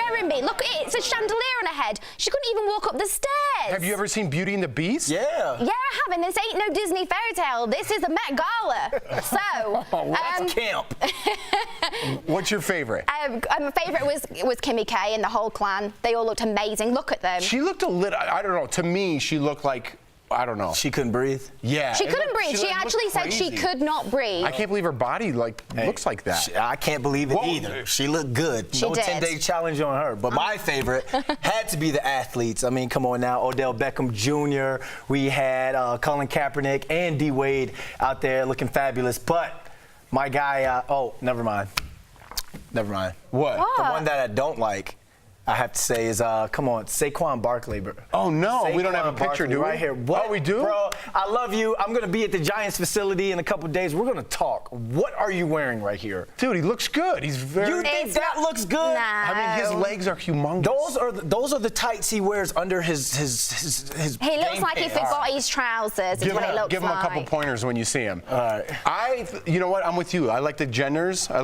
scaring me. Look, it's a chandelier on her head. She couldn't even walk up the stairs. Have you ever seen Beauty and the Beast? Yeah. Yeah, I have, and this ain't no Disney fairy tale. This is the Met Gala. So, That's camp. What's your favorite? my favorite was Kimmy K and the whole clan. They all looked amazing. Look at them. She looked a little, I don't know, to me, she looked like, I don't know. She couldn't breathe? Yeah. She couldn't breathe. She looked actually said she crazy. could not breathe. I can't believe her body looks like that. I can't believe it Whoa. either. She looked good. She no did. 10-day challenge on her. But my favorite had to be the athletes. I mean, come on now. Odell Beckham Jr. We had Colin Kaepernick and D. Wade out there looking fabulous. But my guy, never mind. Never mind. What? The one that I don't like, I have to say, is come on, Saquon Barkley, bro. Oh no, we don't have a Saquon picture, Barkley do we? right here. What? Oh, we do? Bro, I love you. I'm gonna be at the Giants facility in a couple days. We're gonna talk. What are you wearing right here? Dude, he looks good. He's very. You think that looks good? Nah. I mean, his legs are humongous. Those are the tights he wears under his He looks game like he pants. forgot his trousers. Is what it looks Give him like. a couple pointers when you see him. All right. You know what? I'm with you. I like the Jenners. I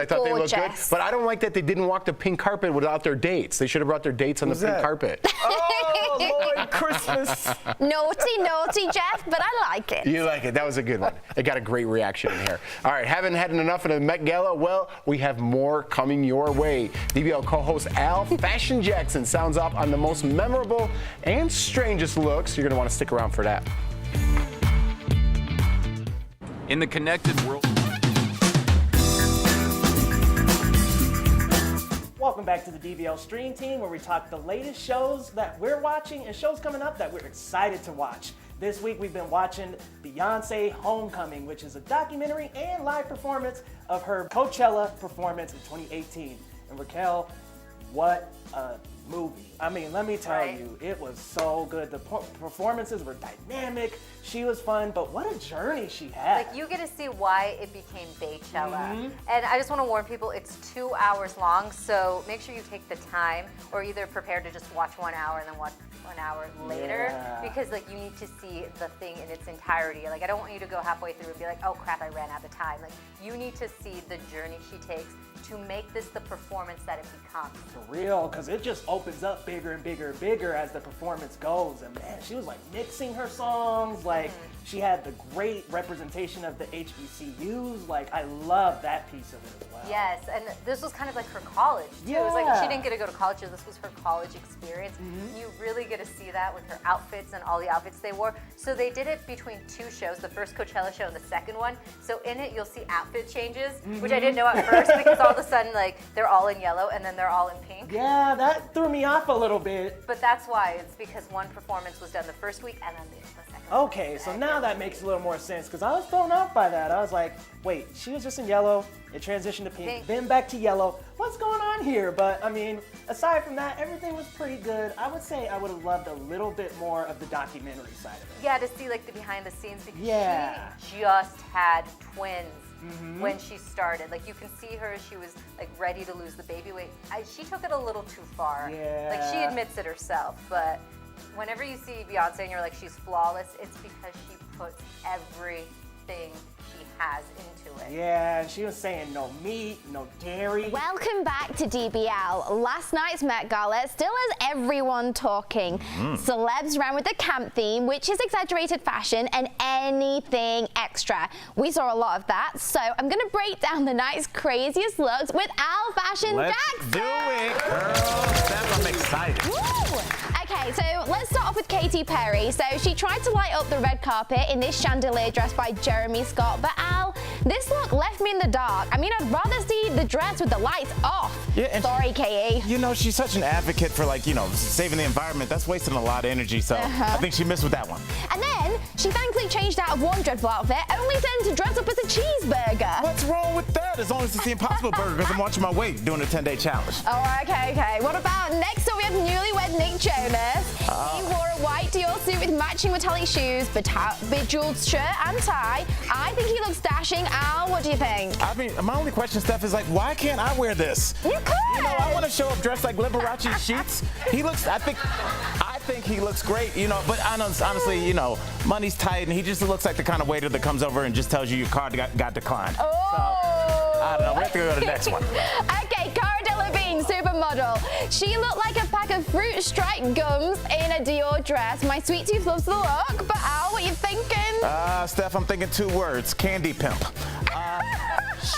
thought they looked good. Gorgeous. But I don't like that they didn't walk the pink carpet without their dates. They should have brought their dates on the pink that? carpet. Oh, Lord, Christmas. Naughty, Jeff, but I like it. You like it. That was a good one. It got a great reaction in here. All right, haven't had enough of the Met Gala? Well, we have more coming your way. DBL co-host Al Fashion Jackson sounds off on the most memorable and strangest looks. You're going to want to stick around for that. In the connected world. Welcome back to the DBL Stream Team, where we talk the latest shows that we're watching and shows coming up that we're excited to watch. This week we've been watching Beyonce Homecoming, which is a documentary and live performance of her Coachella performance in 2018. And Raquel, what a movie. I mean, let me tell you, it was so good. The performances were dynamic. She was fun, but what a journey she had. Like, you get to see why it became Baychella. And I just want to warn people, it's 2 hours long, so make sure you take the time, or either prepare to just watch 1 hour and then watch 1 hour later, because like you need to see the thing in its entirety. Like, I don't want you to go halfway through and be like, oh crap, I ran out of time. Like, you need to see the journey she takes to make this the performance that it becomes. For real, because it just opens up bigger and bigger and bigger as the performance goes. And man, she was like mixing her songs. Like, she had the great representation of the HBCUs. Like, I love that piece of it as well. Yes, and this was kind of like her college too. It was like she didn't get to go to college, so this was her college experience. You really get to see that with her outfits and all the outfits they wore. So they did it between two shows, the first Coachella show and the second one. So in it, you'll see outfit changes, which I didn't know at first, because all of a sudden, like, they're all in yellow and then they're all in pink. Yeah, that threw me off a little bit. But that's why. It's because one performance was done the first week and then the second. Okay, so now that makes a little more sense, because I was thrown off by that. I was like, wait, she was just in yellow, it transitioned to pink, then back to yellow. What's going on here? But I mean, aside from that, everything was pretty good. I would say I would have loved a little bit more of the documentary side of it. Yeah, to see like the behind the scenes, because she just had twins. When she started, like, you can see her, she was like ready to lose the baby weight. She took it a little too far. Like, she admits it herself, but whenever you see Beyonce and you're like, she's flawless, it's because she puts everything she has into it. Yeah, she was saying no meat, no dairy. Welcome back to DBL. Last night's Met Gala still has everyone talking. Celebs ran with the camp theme, which is exaggerated fashion and anything extra. We saw a lot of that, so I'm going to break down the night's craziest looks with Al Fashion Jackson. Do it, girls. I'm excited. Woo! Okay, so let's start off with Katy Perry. So she tried to light up the red carpet in this chandelier dress by Jeremy Scott, but Al, this look left me in the dark. I mean, I'd rather see the dress with the lights off. Yeah, Sorry, Katie. You know, she's such an advocate for, like, you know, saving the environment. That's wasting a lot of energy, so I think she missed with that one. And then she thankfully changed out of one dreadful outfit, only then to dress up as a cheeseburger. What's wrong with that? As long as it's the Impossible Burger, because I'm watching my weight doing a 10-day challenge. Oh, okay. What about next up we have newlywed Nick Jonas. He wore a white Dior suit with matching metallic shoes, bejeweled shirt and tie. I think he looks dashing. Al, what do you think? I mean, my only question, Steph, is like, why can't I wear this? You could. You know, I want to show up dressed like Liberace Sheets. He looks, I think he looks great, you know, but honestly, you know, money's tight, and he just looks like the kind of waiter that comes over and just tells you your card got declined. Oh. So, I don't know. We have to go to the next one. Okay, Cara Delevingne. Queen supermodel. She looked like a pack of fruit stripe gums in a Dior dress. My sweet tooth loves the look, but Al, what you thinking? Steph, I'm thinking 2 words: candy pimp.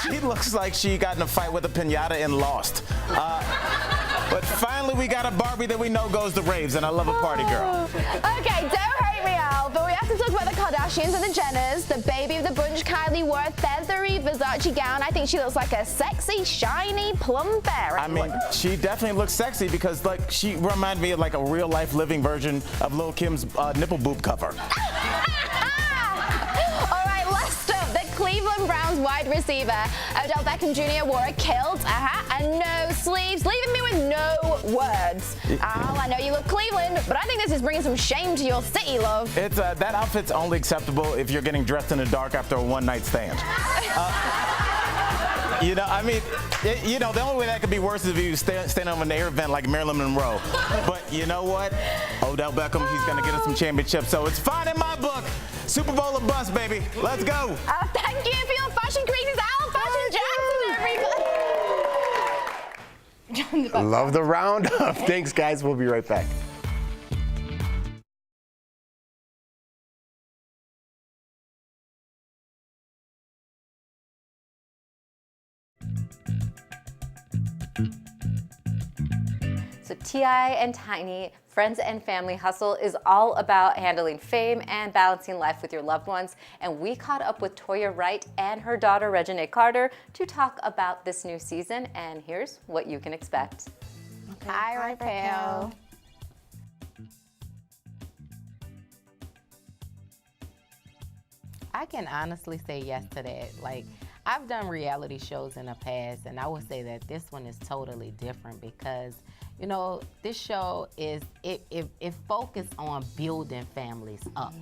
She looks like she got in a fight with a pinata and lost. But finally, we got a Barbie that we know goes to raves, and I love a party girl. Okay, don't hate me, Al, but we have to talk about the Kardashians and the Jenners. The baby of the bunch, Kylie, wore a feathery Versace gown. I think she looks like a sexy, shiny plum fairy. I mean, she definitely looks sexy because, like, she reminded me of like a real-life living version of Lil' Kim's nipple boob cover. All right, last up, the Cleveland Browns wide receiver Odell Beckham Jr. wore a kilt, and no sleeves, leaving me with no words. Al, I know you love Cleveland, but I think this is bringing some shame to your city, love. It's that outfit's only acceptable if you're getting dressed in the dark after a one-night stand. You know, I mean, the only way that could be worse is if you stand on an air vent like Marilyn Monroe. But you know what? Odell Beckham, he's going to get us some championships, so it's fine in my book. Super Bowl or bust, baby. Let's go. Thank you for your fashion crazies, Al. Fashion Jackson, everybody. Love the roundup. Thanks, guys. We'll be right back. So T.I. and Tiny, Friends and Family Hustle is all about handling fame and balancing life with your loved ones. And we caught up with Toya Wright and her daughter, Reginae Carter, to talk about this new season. And here's what you can expect. Hi, Raquel. I can honestly say yes to that. Like, I've done reality shows in the past, and I would say that this one is totally different because, you know, this show is, it focused on building families up.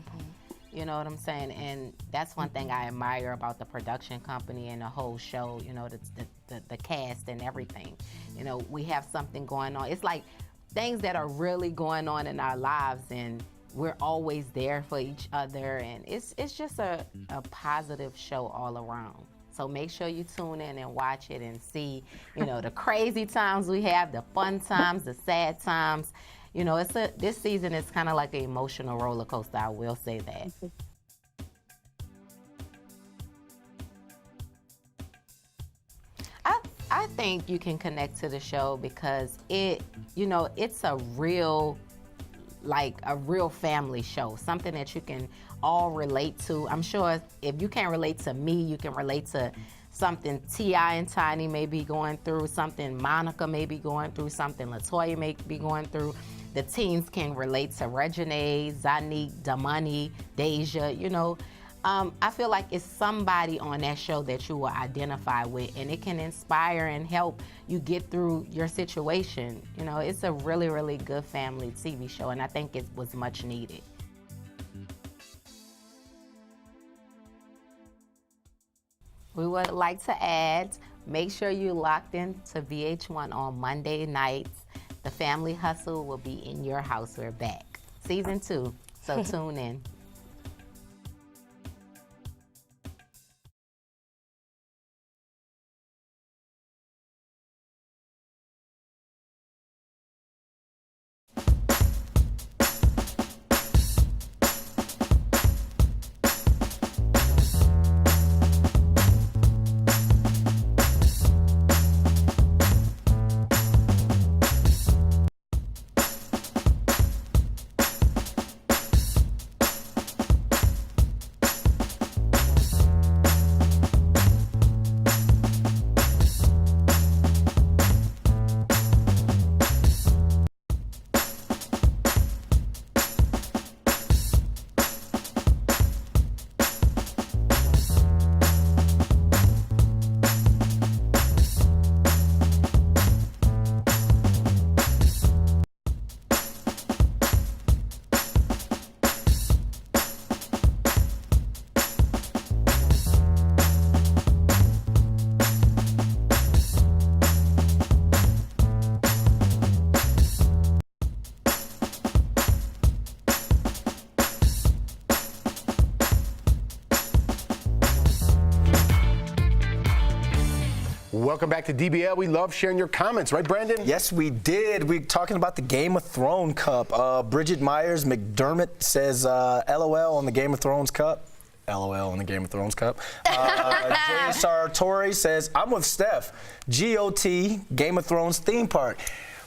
You know what I'm saying? And that's one thing I admire about the production company and the whole show, you know, the cast and everything. You know, we have something going on. It's like things that are really going on in our lives, and we're always there for each other, and it's just a positive show all around. So make sure you tune in and watch it and see, you know, the crazy times we have, the fun times, the sad times. You know, this season is kind of like an emotional roller coaster, I will say that. I think you can connect to the show because it's a real family show, something that you can all relate to. I'm sure if you can't relate to me, you can relate to something T.I. and Tiny may be going through, something Monica may be going through, something LaToya may be going through. The teens can relate to Reginae, Zanique, Damani, Deja, you know. I feel like it's somebody on that show that you will identify with, and it can inspire and help you get through your situation. You know, it's a really, really good family TV show, and I think it was much needed. We would like to add, make sure you locked in to VH1 on Monday nights. The Family Hustle will be in your house. We're back. Season 2, so tune in. welcome back to DBL. We love sharing your comments, right, Brandon? Yes, we did. We're talking about the Game of Thrones Cup. Bridget Myers McDermott says LOL on the Game of Thrones Cup. LOL on the Game of Thrones Cup. Jay Sartori says, I'm with Steph. GOT, Game of Thrones theme park.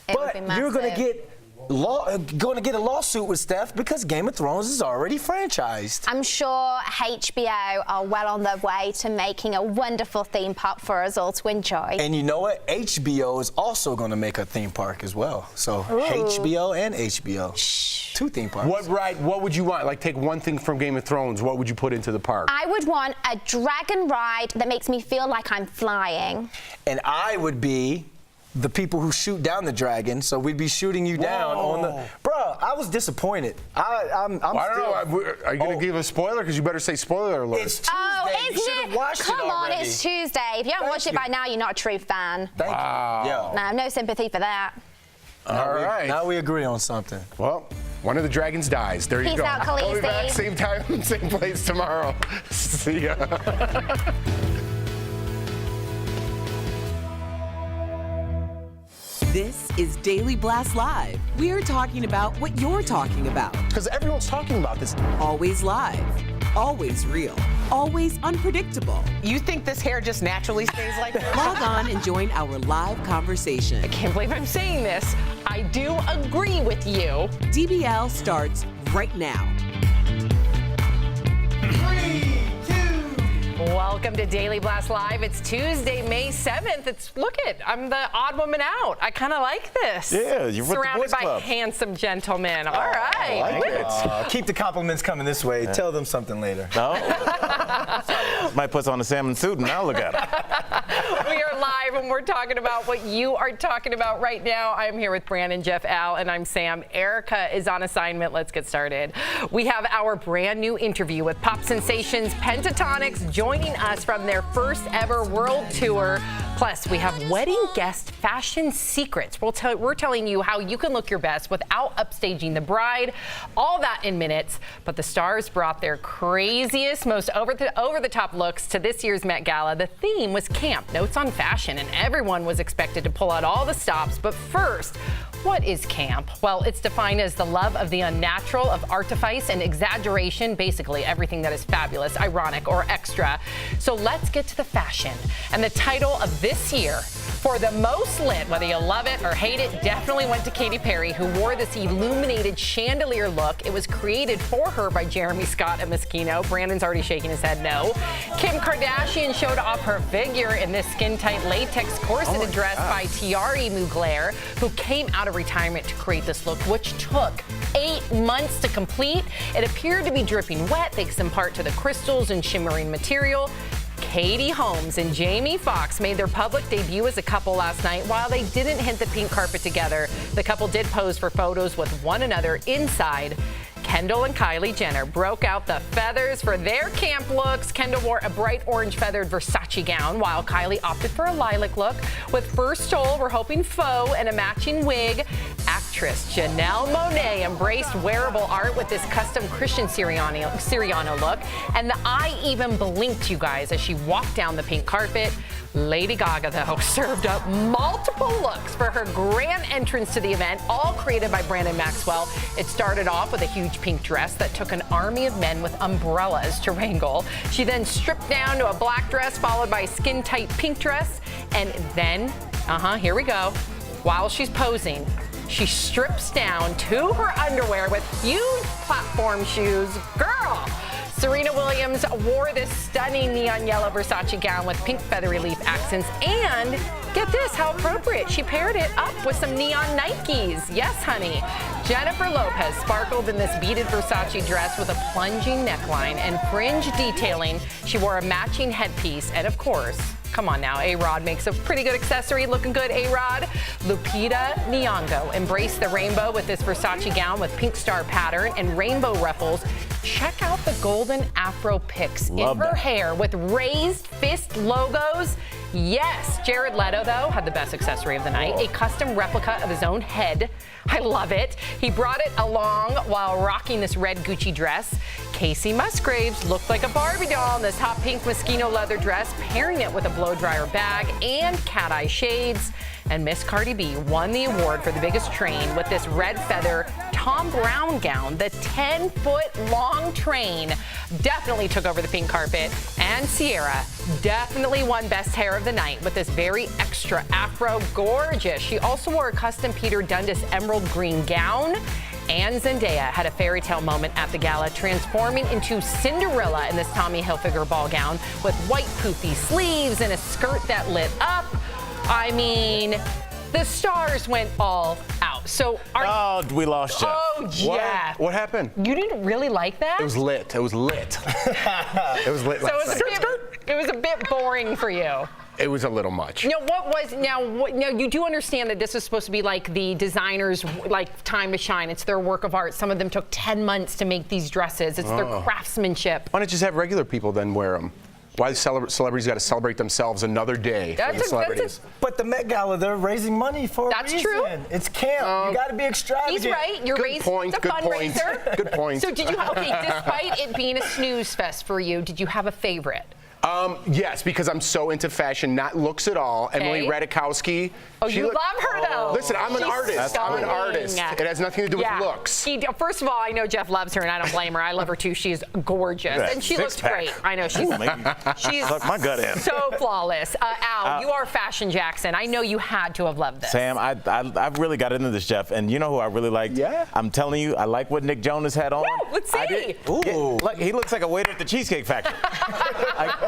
But you're going to get a lawsuit with Steph because Game of Thrones is already franchised. I'm sure HBO are well on their way to making a wonderful theme park for us all to enjoy. And you know what? HBO is also going to make a theme park as well. So HBO and HBO. Two theme parks. What would you want? Like, take one thing from Game of Thrones. What would you put into the park? I would want a dragon ride that makes me feel like I'm flying. And I would be the people who shoot down the dragon, so we'd be shooting you down on the. Bruh, I was disappointed. I don't know. Are you going to give a spoiler? Because you better say spoiler alert. It's Tuesday. You should have watched Come it on, already. it's Tuesday. If you haven't watched it by now, you're not a true fan. Thank you. Yeah. No, no sympathy for that. All right. Now we agree on something. Well, one of the dragons dies. There you Peace go. out, We'll be Khaleesi. back same time, same place tomorrow. See ya. This is Daily Blast Live. We're talking about what you're talking about. Because everyone's talking about this. Always live, always real, always unpredictable. You think this hair just naturally stays like that? Log on and join our live conversation. I can't believe I'm saying this. I do agree with you. DBL starts right now. Welcome to Daily Blast Live. It's Tuesday, May 7th. I'm the odd woman out. I kind of like this. Yeah, you're with the surrounded boys by club. handsome gentlemen. All right. I like it. Keep the compliments coming this way. Tell them something later. No? Might put on a salmon suit and I'll look at it. We are live and we're talking about what you are talking about right now. I'm here with Brandon, Jeff, Al, and I'm Sam. Erica is on assignment. Let's get started. We have our brand new interview with pop sensations Pentatonix joining us from their first ever world tour. Plus, we have wedding guest fashion secrets. We're telling you how you can look your best without upstaging the bride. All that in minutes. But the stars brought their craziest, most over-the-top looks to this year's Met Gala. The theme was camp, notes on fashion, and everyone was expected to pull out all the stops. But first, what is camp? Well, it's defined as the love of the unnatural, of artifice and exaggeration, basically everything that is fabulous, ironic, or extra. So let's get to the fashion. And the title of this year for the most lit, whether you love it or hate it, definitely went to Katy Perry, who wore this illuminated chandelier look. It was created for her by Jeremy Scott at Moschino. Brandon's already shaking his head no. Kim Kardashian showed off her figure in this skin-tight latex corseted dress by Thierry Mugler, who came out of retirement to create this look, which took 8 months to complete. It appeared to be dripping wet, thanks in part to the crystals and shimmering material. Katie Holmes and Jamie Foxx made their public debut as a couple last night. While they didn't hit the pink carpet together, the couple did pose for photos with one another inside. Kendall and Kylie Jenner broke out the feathers for their camp looks. Kendall wore a bright orange feathered Versace gown, while Kylie opted for a lilac look. With First Soul, we're hoping faux and a matching wig. Actress Janelle Monáe embraced wearable art with this custom Christian Siriano look. And the eye even blinked, you guys, as she walked down the pink carpet. Lady Gaga, though, served up multiple looks for her grand entrance to the event, all created by Brandon Maxwell. It started off with a huge pink dress that took an army of men with umbrellas to wrangle. She then stripped down to a black dress, followed by a skin-tight pink dress. And then, here we go. While she's posing, she strips down to her underwear with huge platform shoes. Girl! Serena Williams wore this stunning neon yellow Versace gown with pink feathery leaf accents, and get this, how appropriate. She paired it up with some neon Nikes. Yes, honey. Jennifer Lopez sparkled in this beaded Versace dress with a plunging neckline and fringe detailing. She wore a matching headpiece, and of course, come on now, A-Rod makes a pretty good accessory. Looking good, A-Rod. Lupita Nyong'o embraced the rainbow with this Versace gown with pink star pattern and rainbow ruffles. Check out the golden afro picks in her hair with raised fist logos. Yes, Jared Leto, though, had the best accessory of the night, a custom replica of his own head. I love it. He brought it along while rocking this red Gucci dress. Casey Musgraves looked like a Barbie doll in this hot pink mosquito leather dress, pairing it with a blow dryer bag and cat eye shades. And Miss Cardi B won the award for the biggest train with this red feather Tom Brown gown. The 10-foot long train definitely took over the pink carpet. And Sierra definitely won best hair of the night with this very extra afro. Gorgeous. She also wore a custom Peter Dundas emerald green gown. And Zendaya had a fairy tale moment at the gala, transforming into Cinderella in this Tommy Hilfiger ball gown with white poofy sleeves and a skirt that lit up. I mean, the stars went all out. So we lost Jeff. Oh, Jeff. What happened? You didn't really like that? It was lit. It was lit. It was lit. So it was a bit boring for you. It was a little much. Now, you do understand that this is supposed to be like the designer's time to shine. It's their work of art. Some of them took 10 months to make these dresses. It's their craftsmanship. Why not just have regular people then wear them? Why the celebrities got to celebrate themselves another day? But the Met Gala, they're raising money for a reason. True. It's camp. You got to be extravagant. He's right. You're Good point. It's a fundraiser. Good point. So despite it being a snooze fest for you, did you have a favorite? Yes, because I'm so into fashion, not looks at all. Okay. Emily Ratajkowski. Oh, you love her though. Listen, I'm an artist. I'm an artist. It has nothing to do with looks. First of all, I know Jeff loves her, and I don't blame her. I love her too. She's gorgeous, and she looks great. I know she's Suck my gut in. so flawless. Al, you are Fashion Jackson. I know you had to have loved this. Sam, I really got into this, Jeff, and you know who I really liked? Yeah. I'm telling you, I like what Nick Jonas had on. Woo, let's see. Ooh. He looks like a waiter at the Cheesecake Factory.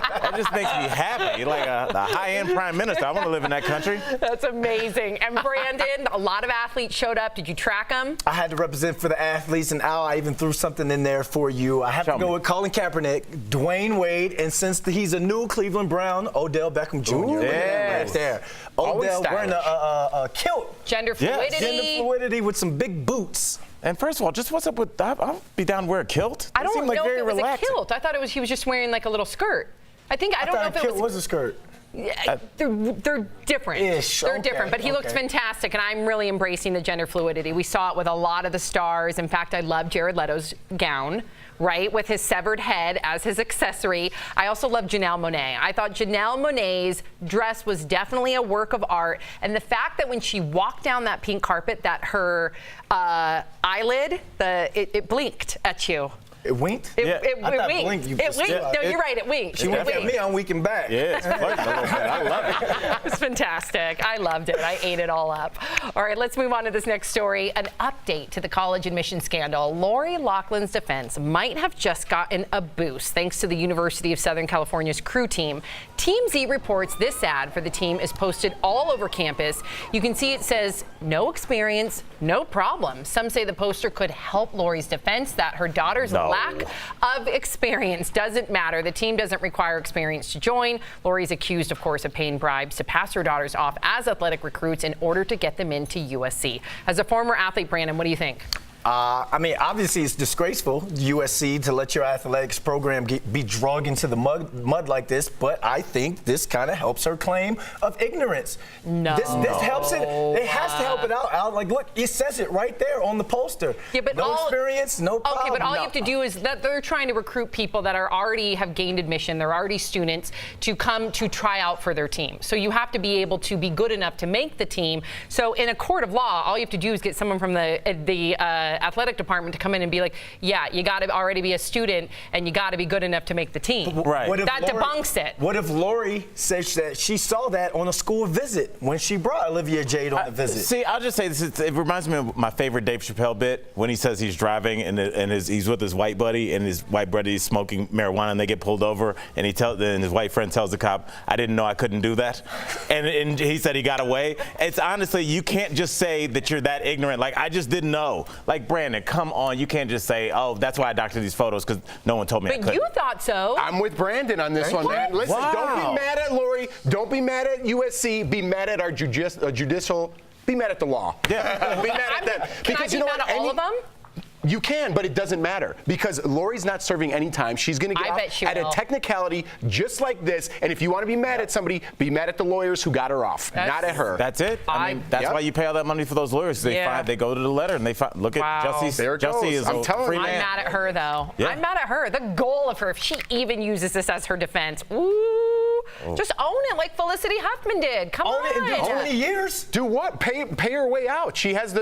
That just makes me happy. Like a high-end prime minister. I want to live in that country. That's amazing. And Brandon, a lot of athletes showed up. Did you track them? I had to represent for the athletes, and Al, I even threw something in there for you. I have to go with Colin Kaepernick, Dwayne Wade, and since he's a new Cleveland Brown, Odell Beckham Jr. Ooh, right there. Odell wearing a kilt. Gender fluidity. Yes. Gender fluidity with some big boots. And first of all, just what's up with that? I'll be down to wear a kilt. I don't know like if very it was relaxing. a kilt. I thought he was just wearing like a little skirt. I don't know if it was a skirt. They're different. They're different, but he looks fantastic, and I'm really embracing the gender fluidity. We saw it with a lot of the stars. In fact, I love Jared Leto's gown, right, with his severed head as his accessory. I also love Janelle Monáe. I thought Janelle Monáe's dress was definitely a work of art, and the fact that when she walked down that pink carpet, that her eyelid, it blinked at you. It winked? It winked. Blinked. It winked. No, you're right. It winked. She winked at me on Week and Back. Yeah, it's flirting a little bit. I love it. It's fantastic. I loved it. I ate it all up. All right, let's move on to this next story. An update to the college admission scandal. Lori Loughlin's defense might have just gotten a boost thanks to the University of Southern California's crew team. TMZ reports this ad for the team is posted all over campus. You can see it says, "No experience, no problem." Some say the poster could help Lori's defense that her daughter's lack of experience doesn't matter. The team doesn't require experience to join. Lori's accused, of course, of paying bribes to pass her daughters off as athletic recruits in order to get them into USC. As a former athlete, Brandon, what do you think? I mean, obviously it's disgraceful, USC, to let your athletics program be dragged into the mud like this, but I think this kind of helps her claim of ignorance. No. This helps it. It has to help it out. Like, look, it says it right there on the poster. Yeah, but no experience, no problem. Okay, but all you have to do is that they're trying to recruit people that are already have gained admission, they're already students, to come to try out for their team. So you have to be able to be good enough to make the team. So in a court of law, all you have to do is get someone from the athletic department to come in and be like, yeah, you got to already be a student and you got to be good enough to make the team. Right. That debunks it. What if Lori says that she saw that on a school visit when she brought Olivia Jade on the visit? See, I'll just say this. It reminds me of my favorite Dave Chappelle bit when he says he's driving and he's with his white buddy and his white buddy is smoking marijuana and they get pulled over and and his white friend tells the cop, "I didn't know I couldn't do that," and he said he got away. It's honestly, you can't just say that you're that ignorant. Like, I just didn't know. Like, Brandon, come on, you can't just say, "Oh, that's why I doctored these photos because no one told me I couldn't." But you thought so. I'm with Brandon on this one, man. Listen, don't be mad at Lori. Don't be mad at USC. Be mad at our judicial. Be mad at the law. Yeah. Be mad at them. Can I be mad at all of them? You can, but it doesn't matter because Lori's not serving any time. She's going to get I off bet she at will. a technicality just like this. And if you want to be mad at somebody, be mad at the lawyers who got her off, not at her. That's it. I mean, that's why you pay all that money for those lawyers. They go to the letter and they find. Look at Jesse's. There it Jesse goes. is I'm a telling free you. man. I'm mad at her, though. Yeah. I'm mad at her. The goal of her, if she even uses this as her defense, just own it like Felicity Huffman did. Come on. How many years? Do what? Pay her way out. She has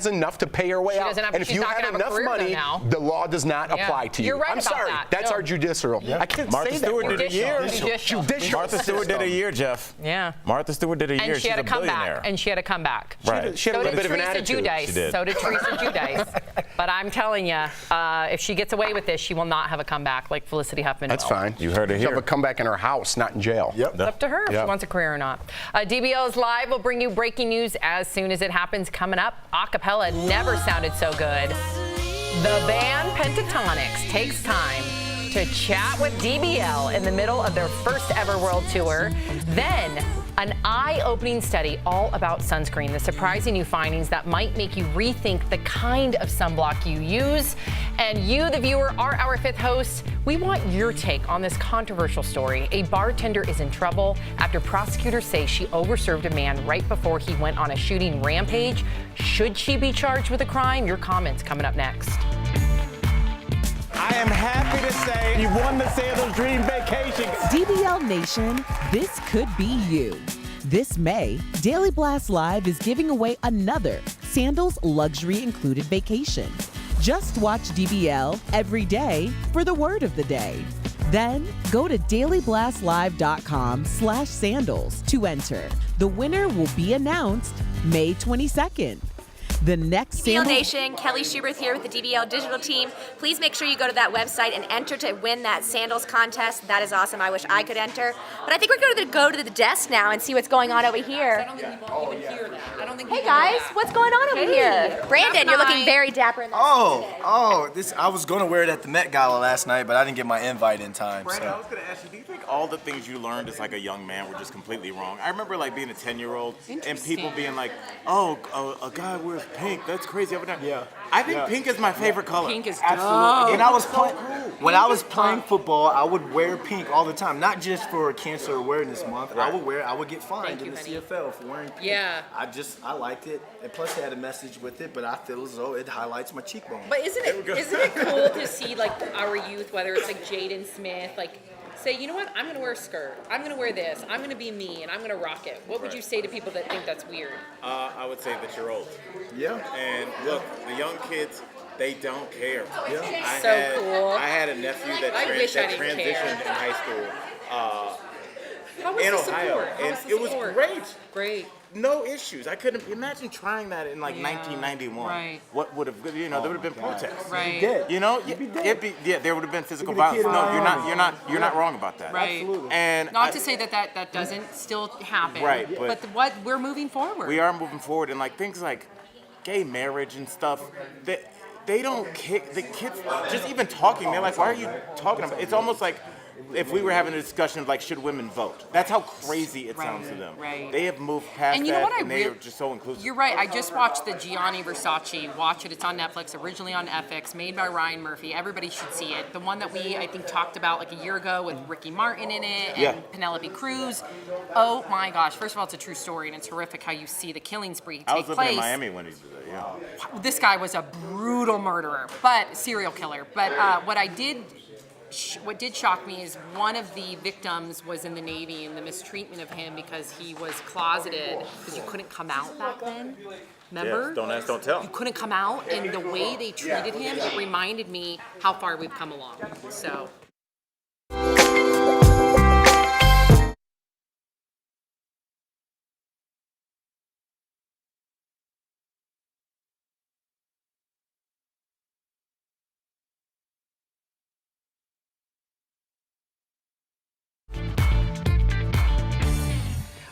enough to pay her way She out. doesn't have- And if she's you not have gonna have a enough career, though, money, now. the law does not apply to you. You're right I'm about sorry. that. That's No. our judicial. I can't Martha say that Stewart word. did a year. Judicial. Martha Stewart did a year, Jeff. Yeah. Martha Stewart did a year. And she had She's a comeback. billionaire. And she had a comeback. Right. She had a So little did bit of an Teresa attitude. Giudice. She did. So did Teresa Giudice. But I'm telling you, if she gets away with this, she will not have a comeback like Felicity Huffman That's will. fine. You heard it She'll have here. a comeback in her house, not in jail. Yep. It's up to her if Yep. she wants a career or not. DBL's Live will bring you breaking news as soon as it happens. Coming up, acapella never sounded so good. The band Pentatonics takes time to chat with DBL in the middle of their first ever world tour. Then, an eye-opening study all about sunscreen, the surprising new findings that might make you rethink the kind of sunblock you use. And you, the viewer, are our fifth host. We want your take on this controversial story. A bartender is in trouble after prosecutors say she overserved a man right before he went on a shooting rampage. Should she be charged with a crime? Your comments coming up next. I am happy to say you won the Sandals Dream Vacation. DBL Nation, this could be you. This May, Daily Blast Live is giving away another Sandals Luxury Included vacation. Just watch DBL every day for the word of the day. Then go to dailyblastlive.com/sandals to enter. The winner will be announced May 22nd. The next DBL Sandals Nation, Kelly Schubert here with the DBL digital team. Please make sure you go to that website and enter to win that sandals contest. That is awesome. I wish I could enter. But I think we're going to go to the desk now and see what's going on over here. Hey guys, what's going on over here? Brandon, you're looking very dapper in that. I was gonna wear it at the Met Gala last night, but I didn't get my invite in time. Brandon, I So. was going to ask you, do you think all the things you learned as like a young man were just completely wrong? I remember like being a 10-year-old and people being like, oh, a guy wears pink. That's crazy. Yeah. I think pink is my favorite color. Pink is Absolutely. When I was playing football, I would wear pink all the time, not just for Cancer Awareness Month. I would get fined in the CFL for wearing pink. Yeah. I liked it, and plus it had a message with it. But I feel as though it highlights my cheekbone. But isn't it cool to see like our youth, whether it's like Jaden Smith, like say, you know what, I'm gonna wear a skirt, I'm gonna wear this, I'm gonna be me, and I'm gonna rock it. What would you say to people that think that's weird? I would say that you're old. Yeah. And look, the young kids, they don't care. Yeah. Cool. I had a nephew that, I wish I didn't transitioned care. in high school How was in the Ohio, support? How and was the it was support? great. Great. No issues. I couldn't imagine trying that in like 1991. right. What would have, there would have been protests. Right. Dead. You know, You'd be dead. there would have been physical You'd be the violence. kid in No, my you're not wrong about that. Right. Absolutely. And Not to say that doesn't still happen. Right, but what we're moving forward. we are moving forward, and like things like gay marriage and stuff. They don't care. The kids just even talking. They're like, why are you talking about? It's almost like if we were having a discussion of like, should women vote? That's how crazy it sounds to them. right. They have moved past And you know that, what and they are just so inclusive. You're right. I just watched the Gianni Versace. Watch it. It's on Netflix. Originally on FX. Made by Ryan Murphy. Everybody should see it. The one that we, I think, talked about like a year ago with Ricky Martin in it and Yeah. Penelope Cruz. Oh my gosh. First of all, it's a true story, and it's horrific how you see the killing spree I take was living place. in Miami when he did that. Yeah. This guy was a brutal murderer, but serial killer. But what did shock me is one of the victims was in the Navy, and the mistreatment of him because he was closeted because you couldn't come out back then. Remember? Yes, don't ask, don't tell. You couldn't come out, and the way they treated him, it reminded me how far we've come along. So.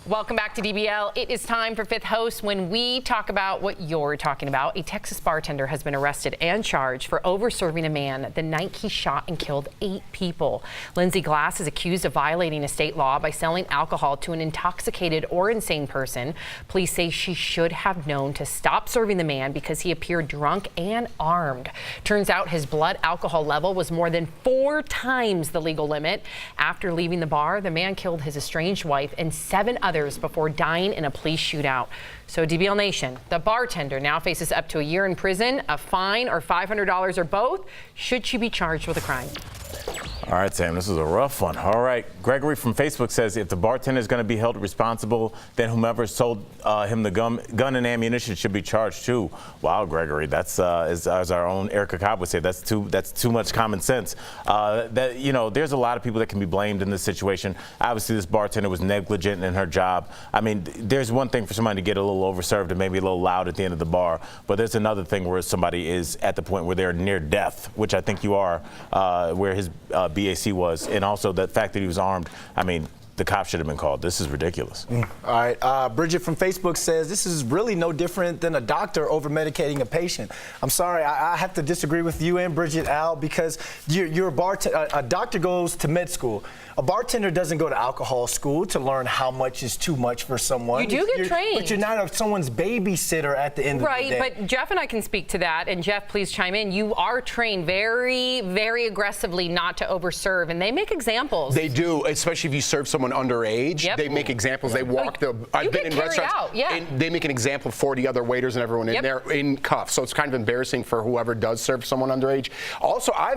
Welcome back to DBL. It is time for Fifth Host when we talk about what you're talking about. A Texas bartender has been arrested and charged for over-serving a man the night he shot and killed 8 people. Lindsay Glass is accused of violating a state law by selling alcohol to an intoxicated or insane person. Police say she should have known to stop serving the man because he appeared drunk and armed. Turns out his blood alcohol level was more than 4 times the legal limit. After leaving the bar, the man killed his estranged wife and 7 others before dying in a police shootout. So DBL Nation, the bartender now faces up to a year in prison, a fine, or $500 or both. Should she be charged with a crime? All right, Sam, this is a rough one. All right, Gregory from Facebook says if the bartender is going to be held responsible, then whomever sold him the gun and ammunition should be charged too. Wow, Gregory, that's as our own Erica Cobb would say, that's too much common sense. There's a lot of people that can be blamed in this situation. Obviously, this bartender was negligent in her job. I mean, there's one thing for somebody to get a little overserved and maybe a little loud at the end of the bar, but there's another thing where somebody is at the point where they're near death, which I think you are, where his BAC was, and also the fact that he was armed. I mean, the cops should have been called. This is ridiculous. All right, Bridget from Facebook says this is really no different than a doctor over-medicating a patient. I'm sorry, I have to disagree with you and Bridget, Al, because you're a bartender. A doctor goes to med school. A bartender doesn't go to alcohol school to learn how much is too much for someone. You do get trained. But you're not someone's babysitter at the end of the day. Right, but Jeff and I can speak to that. And Jeff, please chime in. You are trained very, very aggressively not to overserve, and they make examples. They do, especially if you serve someone underage. Yep. They make examples. They walk I've been in restaurants, and they make an example of 40 other waiters and everyone in there in cuffs. So it's kind of embarrassing for whoever does serve someone underage. Also, I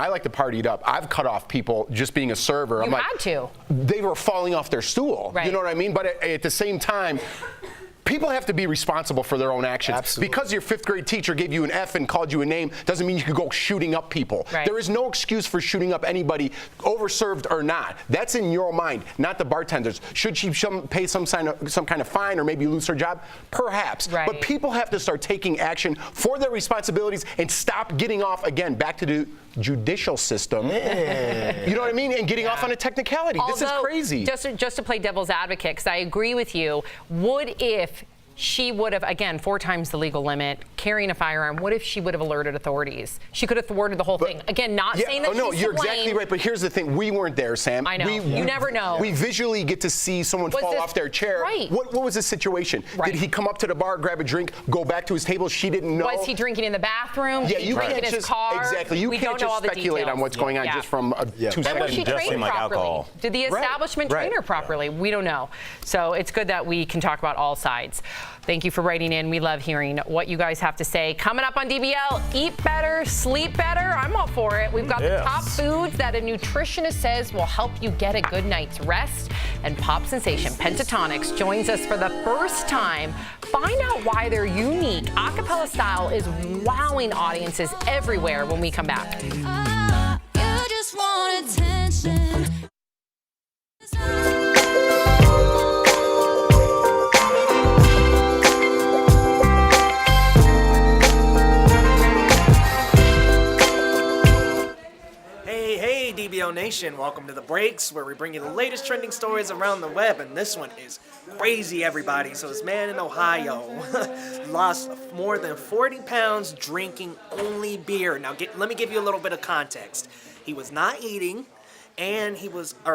like to party it up. I've cut off people just being a server. You had to. They were falling off their stool. Right. You know what I mean? But at the same time, people have to be responsible for their own actions. Absolutely. Because your 5th grade teacher gave you an F and called you a name doesn't mean you can go shooting up people. Right. There is no excuse for shooting up anybody, overserved or not. That's in your mind, not the bartenders. Should she pay some kind of fine or maybe lose her job? Perhaps. Right. But people have to start taking action for their responsibilities and stop getting off, again, back to the judicial system. You know what I mean? And getting off on a technicality. This is crazy. Just to play devil's advocate, because I agree with you, what if she would have, again, 4 times the legal limit, carrying a firearm, what if she would have alerted authorities? She could have thwarted the whole thing. Again, not saying that no, she's you're to blame. exactly right, but here's the thing. We weren't there, Sam. I know. You never know. We visually get to see someone fall off their chair. Right. What was the situation? Right. Did he come up to the bar, grab a drink, go back to his table? She didn't know. Was he drinking in the bathroom? Yeah, Did he you drink can't in his just car? exactly. You We can't don't know just all the speculate on details. what's going on just from 2 And seconds. was she Just trained seem like properly? alcohol. Did the establishment train her properly? We don't know. So it's good that we can talk about all sides. Thank you for writing in. We love hearing what you guys have to say. Coming up on DBL, eat better, sleep better. I'm all for it. We've got the top foods that a nutritionist says will help you get a good night's rest. And pop sensation Pentatonix joins us for the first time. Find out why their unique a cappella style is wowing audiences everywhere when we come back. You just want attention. Hey, DBL Nation, welcome to The Breaks, where we bring you the latest trending stories around the web, and this one is crazy, everybody. So this man in Ohio lost more than 40 pounds drinking only beer. Now, let me give you a little bit of context. He was not eating, and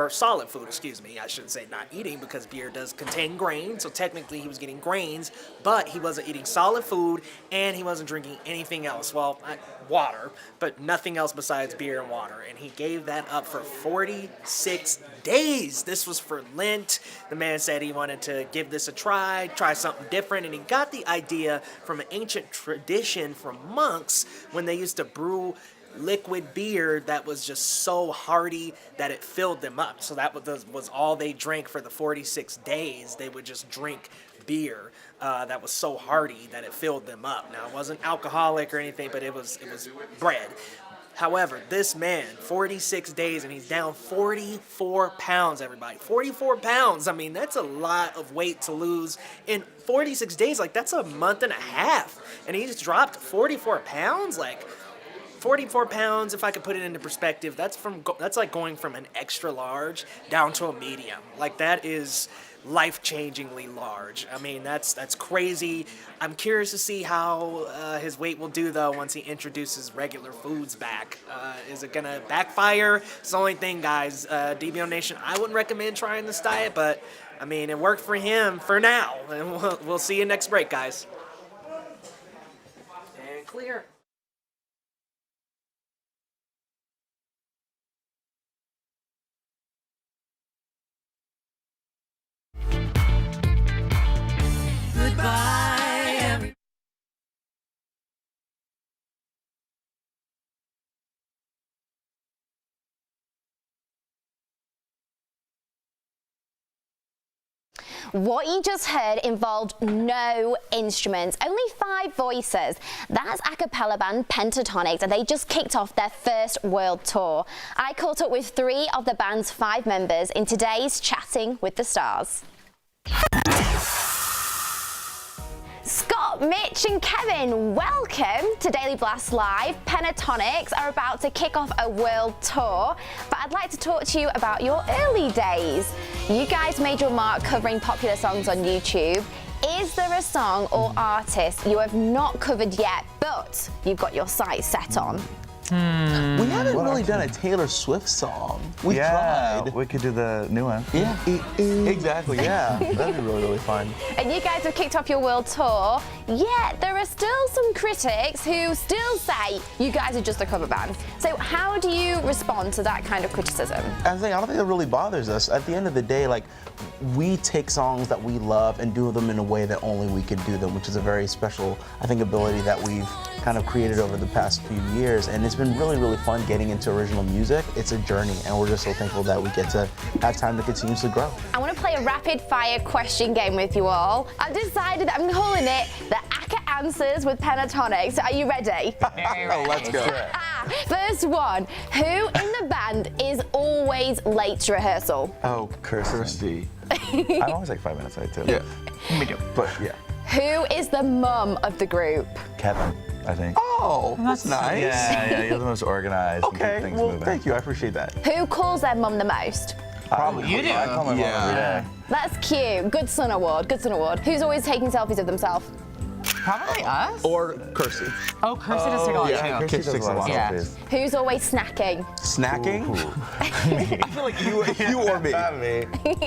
solid food, excuse me. I shouldn't say not eating because beer does contain grain, so technically he was getting grains, but he wasn't eating solid food, and he wasn't drinking anything else. Well, water, but nothing else besides beer and water, and he gave that up for 46 days. This was for Lent. The man said he wanted to give this a try something different, and he got the idea from an ancient tradition from monks when they used to brew liquid beer that was just so hearty that it filled them up. So that was all they drank for the 46 days. They would just drink beer that was so hearty that it filled them up. Now, it wasn't alcoholic or anything, but it was bread. However, this man, 46 days, and he's down 44 pounds, everybody. 44 pounds. I mean, that's a lot of weight to lose in 46 days. Like, that's a month and a half. And he just dropped 44 pounds? Like, 44 pounds, if I could put it into perspective, that's like going from an extra large down to a medium. Like, that is life-changingly large. I mean, that's crazy. I'm curious to see how his weight will do, though, once he introduces regular foods back. Is it going to backfire? It's the only thing, guys. DBO Nation, I wouldn't recommend trying this diet, but, I mean, it worked for him for now. And we'll see you next break, guys. And clear. What you just heard involved no instruments, only 5 voices. That's a cappella band Pentatonix, and they just kicked off their first world tour. I caught up with 3 of the band's 5 members in today's Chatting with the Stars. Scott, Mitch and Kevin, welcome to Daily Blast Live. Pentatonix are about to kick off a world tour, but I'd like to talk to you about your early days. You guys made your mark covering popular songs on YouTube. Is there a song or artist you have not covered yet, but you've got your sights set on? We haven't really done a Taylor Swift song. We tried. We could do the new one. Yeah. Exactly, yeah. That'd be really, really fun. And you guys have kicked off your world tour, yet there are still some critics who still say you guys are just a cover band. So how do you respond to that kind of criticism? I don't think it really bothers us. At the end of the day, like, we take songs that we love and do them in a way that only we can do them, which is a very special, I think, ability that we've kind of created over the past few years. And it's been really, really fun getting into original music. It's a journey, and we're just so thankful that we get to have time to continuously grow. I want to play a rapid fire question game with you all. I've decided that I'm calling it the ACCA Answers with Pentatonix. So are you ready? Let's go. First one, who in the band is always late to rehearsal? Oh, Kirsty. I'm always like 5 minutes late too. Yeah. But yeah. Who is the mum of the group? Kevin, I think. Oh, that's nice. Yeah, you're the most organized. And Okay, keep things well, moving. thank you. I appreciate that. Who calls their mum the most? Probably You do. I call my mom every day. That's cute. Good son award. Good son award. Who's always taking selfies of themselves? Probably us. Or Kirsty. Oh, Kirsty does take a lot yeah. too. Kirsty takes a lot of Yeah. selfies. Who's always snacking? Snacking? I feel like you or me. Not me.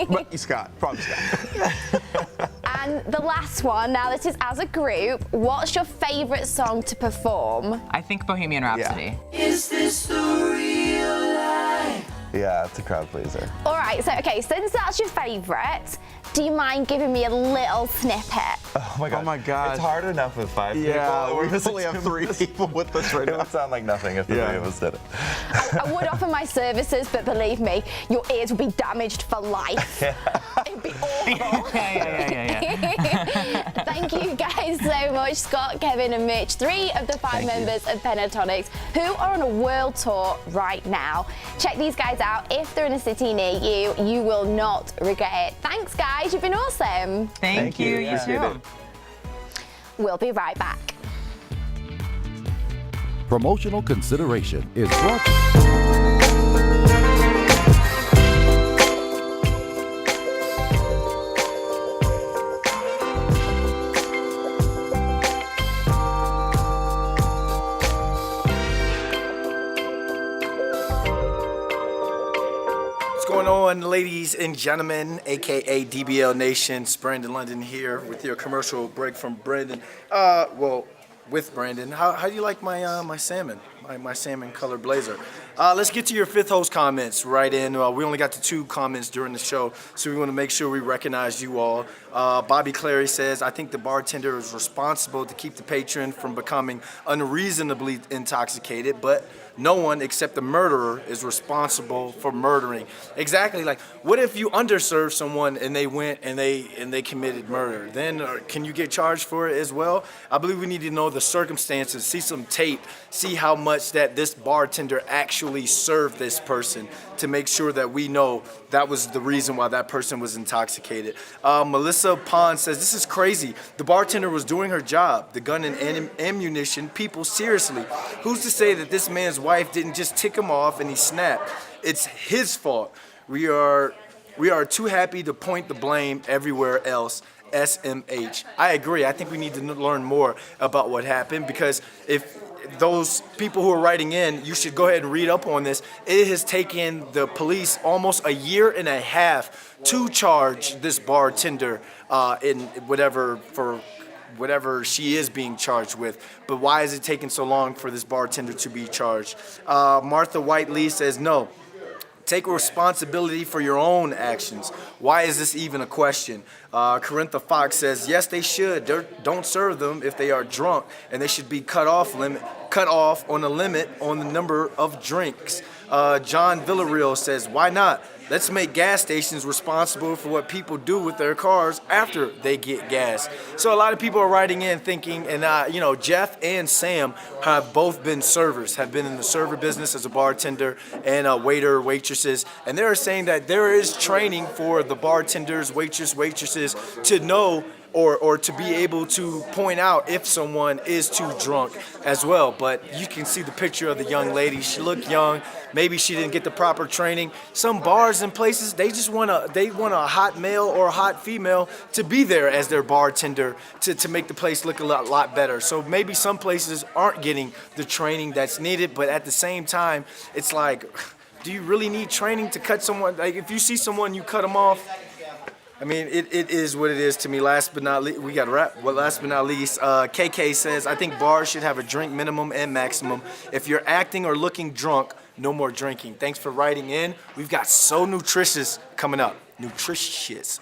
But Scott, probably Scott. And the last one, now this is as a group, what's your favourite song to perform? I think Bohemian Rhapsody. Is this the real life? Yeah, it's a crowd pleaser. All right, so okay, since that's your favourite, do you mind giving me a little snippet? Oh my god. Oh my God. It's hard enough with 5 Yeah, people. we We're only have 3 people with us right It now. would sound like nothing if the 3 of us did it. I would offer my services, but believe me, your ears will be damaged for life. It'd be awful. Thank you guys so much, Scott, Kevin and Mitch, 3 of the 5 members of Pentatonix who are on a world tour right now. Check these guys out. If they're in a city near you, you will not regret it. Thanks guys, you've been awesome. Thank you. You too. We'll be right back. Promotional consideration is brought What's going on, ladies and gentlemen, aka DBL Nation? It's Brandon London here with your commercial break from Brandon. With Brandon. How do you like my salmon? My salmon color blazer. Let's get to your fifth host comments right in. We only got to 2 comments during the show, so we want to make sure we recognize you all. Bobby Clary says, I think the bartender is responsible to keep the patron from becoming unreasonably intoxicated, but no one except the murderer is responsible for murdering. Exactly. Like, what if you underserved someone and they went and they committed murder? Then can you get charged for it as well? I believe we need to know the circumstances, see some tape, see how much that this bartender actually served this person to make sure that we know that was the reason why that person was intoxicated. Melissa Pond says, this is crazy. The bartender was doing her job. The gun and ammunition, people, seriously. Who's to say that this man's wife didn't just tick him off and he snapped? It's his fault. We are We are too happy to point the blame everywhere else. SMH. I agree. I think we need to learn more about what happened, because if those people who are writing in, you should go ahead and read up on this. It has taken the police almost a year and a half to charge this bartender in whatever she is being charged with. But why is it taking so long for this bartender to be charged? Martha Whiteley says no. Take responsibility for your own actions. Why is this even a question? Corintha Fox says, yes, they should. Don't serve them if they are drunk, and they should be cut off on a limit on the number of drinks. John Villarreal says, why not? Let's make gas stations responsible for what people do with their cars after they get gas. So a lot of people are writing in thinking, and Jeff and Sam have both been servers, have been in the server business as a bartender and waiter, waitresses, and they're saying that there is training for the bartenders, waitresses to know or to be able to point out if someone is too drunk as well. But you can see the picture of the young lady. She looked young. Maybe she didn't get the proper training. Some bars and places, they want a hot male or a hot female to be there as their bartender to make the place look a lot better. So maybe some places aren't getting the training that's needed, but at the same time, it's like, do you really need training to cut someone? Like, if you see someone, you cut them off. I mean, it is what it is to me. Last but not least, we got to wrap. Well, last but not least, KK says, I think bars should have a drink minimum and maximum. If you're acting or looking drunk, no more drinking. Thanks for writing in. We've got So Nutritious coming up. Nutritious.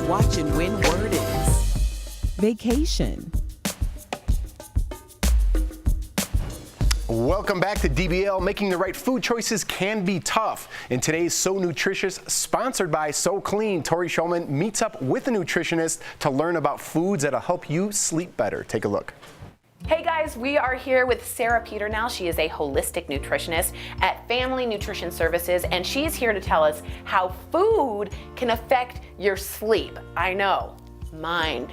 Watch and win word is vacation. Welcome back to DBL. Making the right food choices can be tough. In today's So Nutritious, sponsored by So Clean, Tori Shulman meets up with a nutritionist to learn about foods that'll help you sleep better. Take a look. Hey guys, we are here with Sarah Peternell. She is a holistic nutritionist at Family Nutrition Services, and she's here to tell us how food can affect your sleep. I know, mind.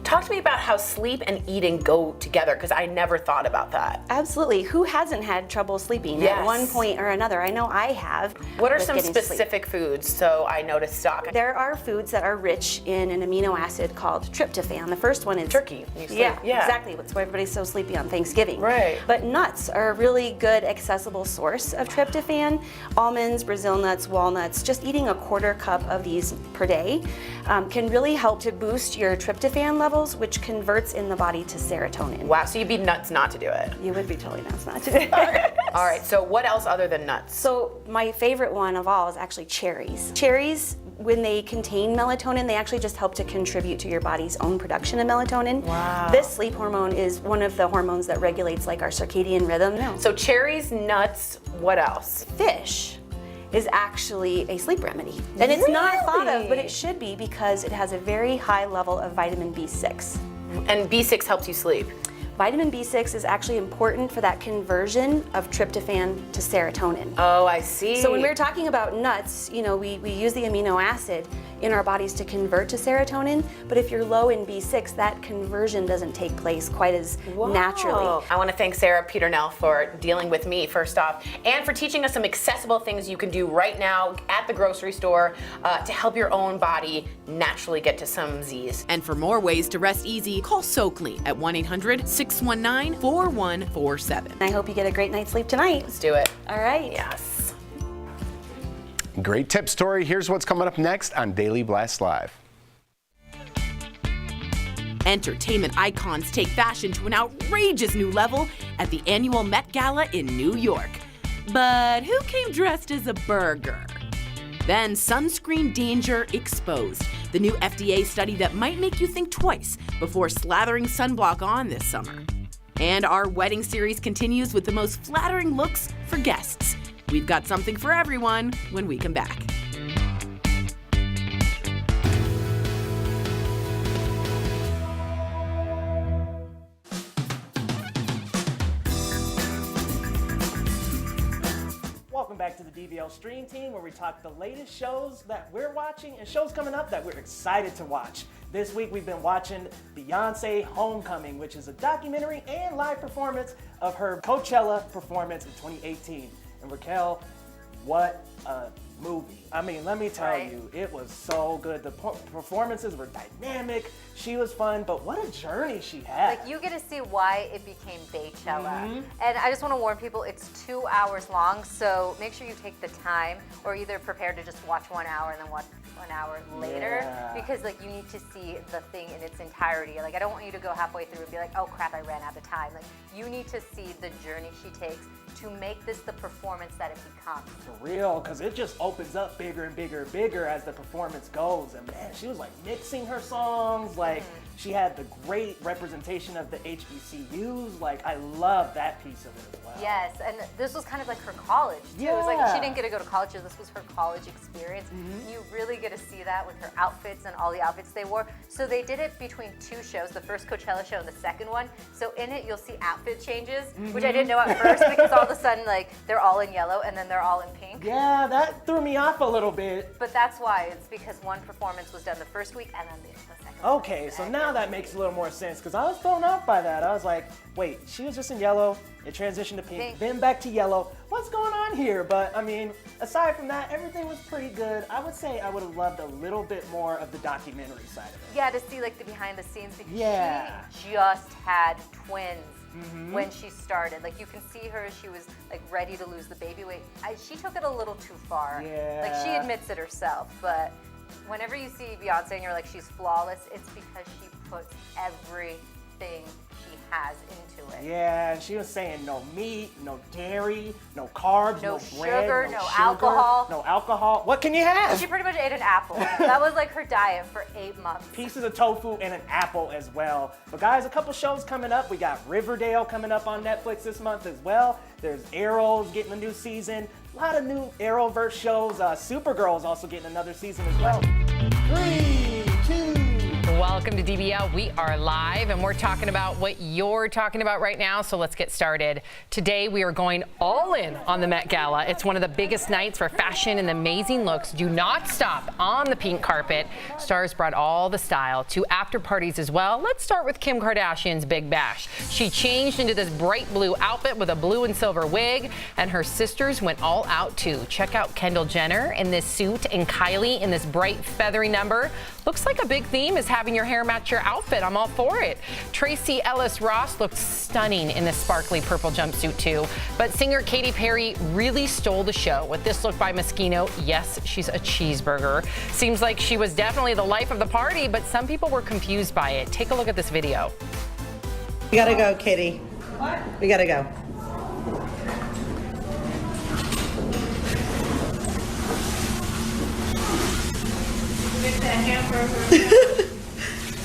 Talk to me about how sleep and eating go together, because I never thought about that. Absolutely. Who hasn't had trouble sleeping at one point or another? I know I have. What are some specific foods so I know to stock? There are foods that are rich in an amino acid called tryptophan. The first one is turkey. Yeah, exactly. That's why everybody's so sleepy on Thanksgiving. Right. But nuts are a really good accessible source of tryptophan. Almonds, Brazil nuts, walnuts, just eating a quarter cup of these per day can really help to boost your tryptophan levels, which converts in the body to serotonin. Wow, so you'd be nuts not to do it. You would be totally nuts not to do it. All right, so what else other than nuts? So my favorite one of all is actually cherries. Cherries, when they contain melatonin, they actually just help to contribute to your body's own production of melatonin. Wow. This sleep hormone is one of the hormones that regulates like our circadian rhythm. So cherries, nuts, what else? Fish is actually a sleep remedy. And it's not thought of, but it should be, because it has a very high level of vitamin B6. And B6 helps you sleep? Vitamin B6 is actually important for that conversion of tryptophan to serotonin. Oh, I see. So when we're talking about nuts, you know, we use the amino acid in our bodies to convert to serotonin, but if you're low in B6, that conversion doesn't take place quite as naturally. I want to thank Sarah Peternell for dealing with me, first off, and for teaching us some accessible things you can do right now at the grocery store to help your own body naturally get to some Z's. And for more ways to rest easy, call So Clean at 1-800-619-4147. I hope you get a great night's sleep tonight. Let's do it. All right. Yes. Great tips, Tori. Here's what's coming up next on Daily Blast Live. Entertainment icons take fashion to an outrageous new level at the annual Met Gala in New York. But who came dressed as a burger? Then sunscreen danger exposed, the new FDA study that might make you think twice before slathering sunblock on this summer. And our wedding series continues with the most flattering looks for guests. We've got something for everyone when we come back. Welcome back to the DBL Stream Team, where we talk the latest shows that we're watching and shows coming up that we're excited to watch. This week we've been watching Beyonce Homecoming, which is a documentary and live performance of her Coachella performance in 2018. And Raquel, what a movie. I mean, let me tell you, it was so good. The performances were dynamic, she was fun, but what a journey she had. Like, you get to see why it became Beychella. And I just want to warn people, it's 2 hours long, so make sure you take the time, or either prepare to just watch 1 hour and then watch 1 hour later, because like you need to see the thing in its entirety. Like, I don't want you to go halfway through and be like, oh crap, I ran out of time. Like, you need to see the journey she takes to make this the performance that it becomes. For real, because it just opens up bigger and bigger and bigger as the performance goes. And man, she was like mixing her songs. Like, she had the great representation of the HBCUs. Like, I love that piece of it as well. Yes, and this was kind of like her college too. It was like she didn't get to go to college, so this was her college experience. You really get to see that with her outfits and all the outfits they wore. So they did it between two shows, the first Coachella show and the second one. So in it, you'll see outfit changes, which I didn't know at first, because all of a sudden, like, they're all in yellow and then they're all in pink. Yeah, that threw me off a little bit. But that's why. It's because one performance was done the first week and then the second. Okay, so now that makes a little more sense, because I was thrown off by that. I was like, wait, she was just in yellow, it transitioned to pink, then back to yellow. What's going on here? But I mean, aside from that, everything was pretty good. I would say I would have loved a little bit more of the documentary side of it. Yeah, to see like the behind the scenes, because she just had twins. When she started, like, you can see her, she was like ready to lose the baby weight. She took it a little too far. Like, she admits it herself, but whenever you see Beyonce and you're like, she's flawless, it's because she puts everything she has into it. Yeah, and she was saying no meat, no dairy, no carbs, no bread, sugar, no alcohol. No alcohol. What can you have? She pretty much ate an apple. That was like her diet for 8 months. Pieces of tofu and an apple as well. But guys, a couple shows coming up. We got Riverdale coming up on Netflix this month as well. There's Arrow's getting a new season. A lot of new Arrowverse shows. Supergirl's also getting another season as well. 3, 2. Welcome to DBL. We are live and we're talking about what you're talking about right now, so let's get started. Today we are going all in on the Met Gala. It's one of the biggest nights for fashion and amazing looks do not stop on the pink carpet. Stars brought all the style to after parties as well. Let's start with Kim Kardashian's Big Bash. She changed into this bright blue outfit with a blue and silver wig, and her sisters went all out too. Check out Kendall Jenner in this suit and Kylie in this bright feathery number. Looks like a big theme is having your hair match your outfit. I'm all for it. Tracee Ellis Ross looked stunning in this sparkly purple jumpsuit too. But singer Katy Perry really stole the show with this look by Moschino. Yes, she's a cheeseburger. Seems like she was definitely the life of the party, but some people were confused by it. Take a look at this video. We gotta go, Kitty. What? We gotta go.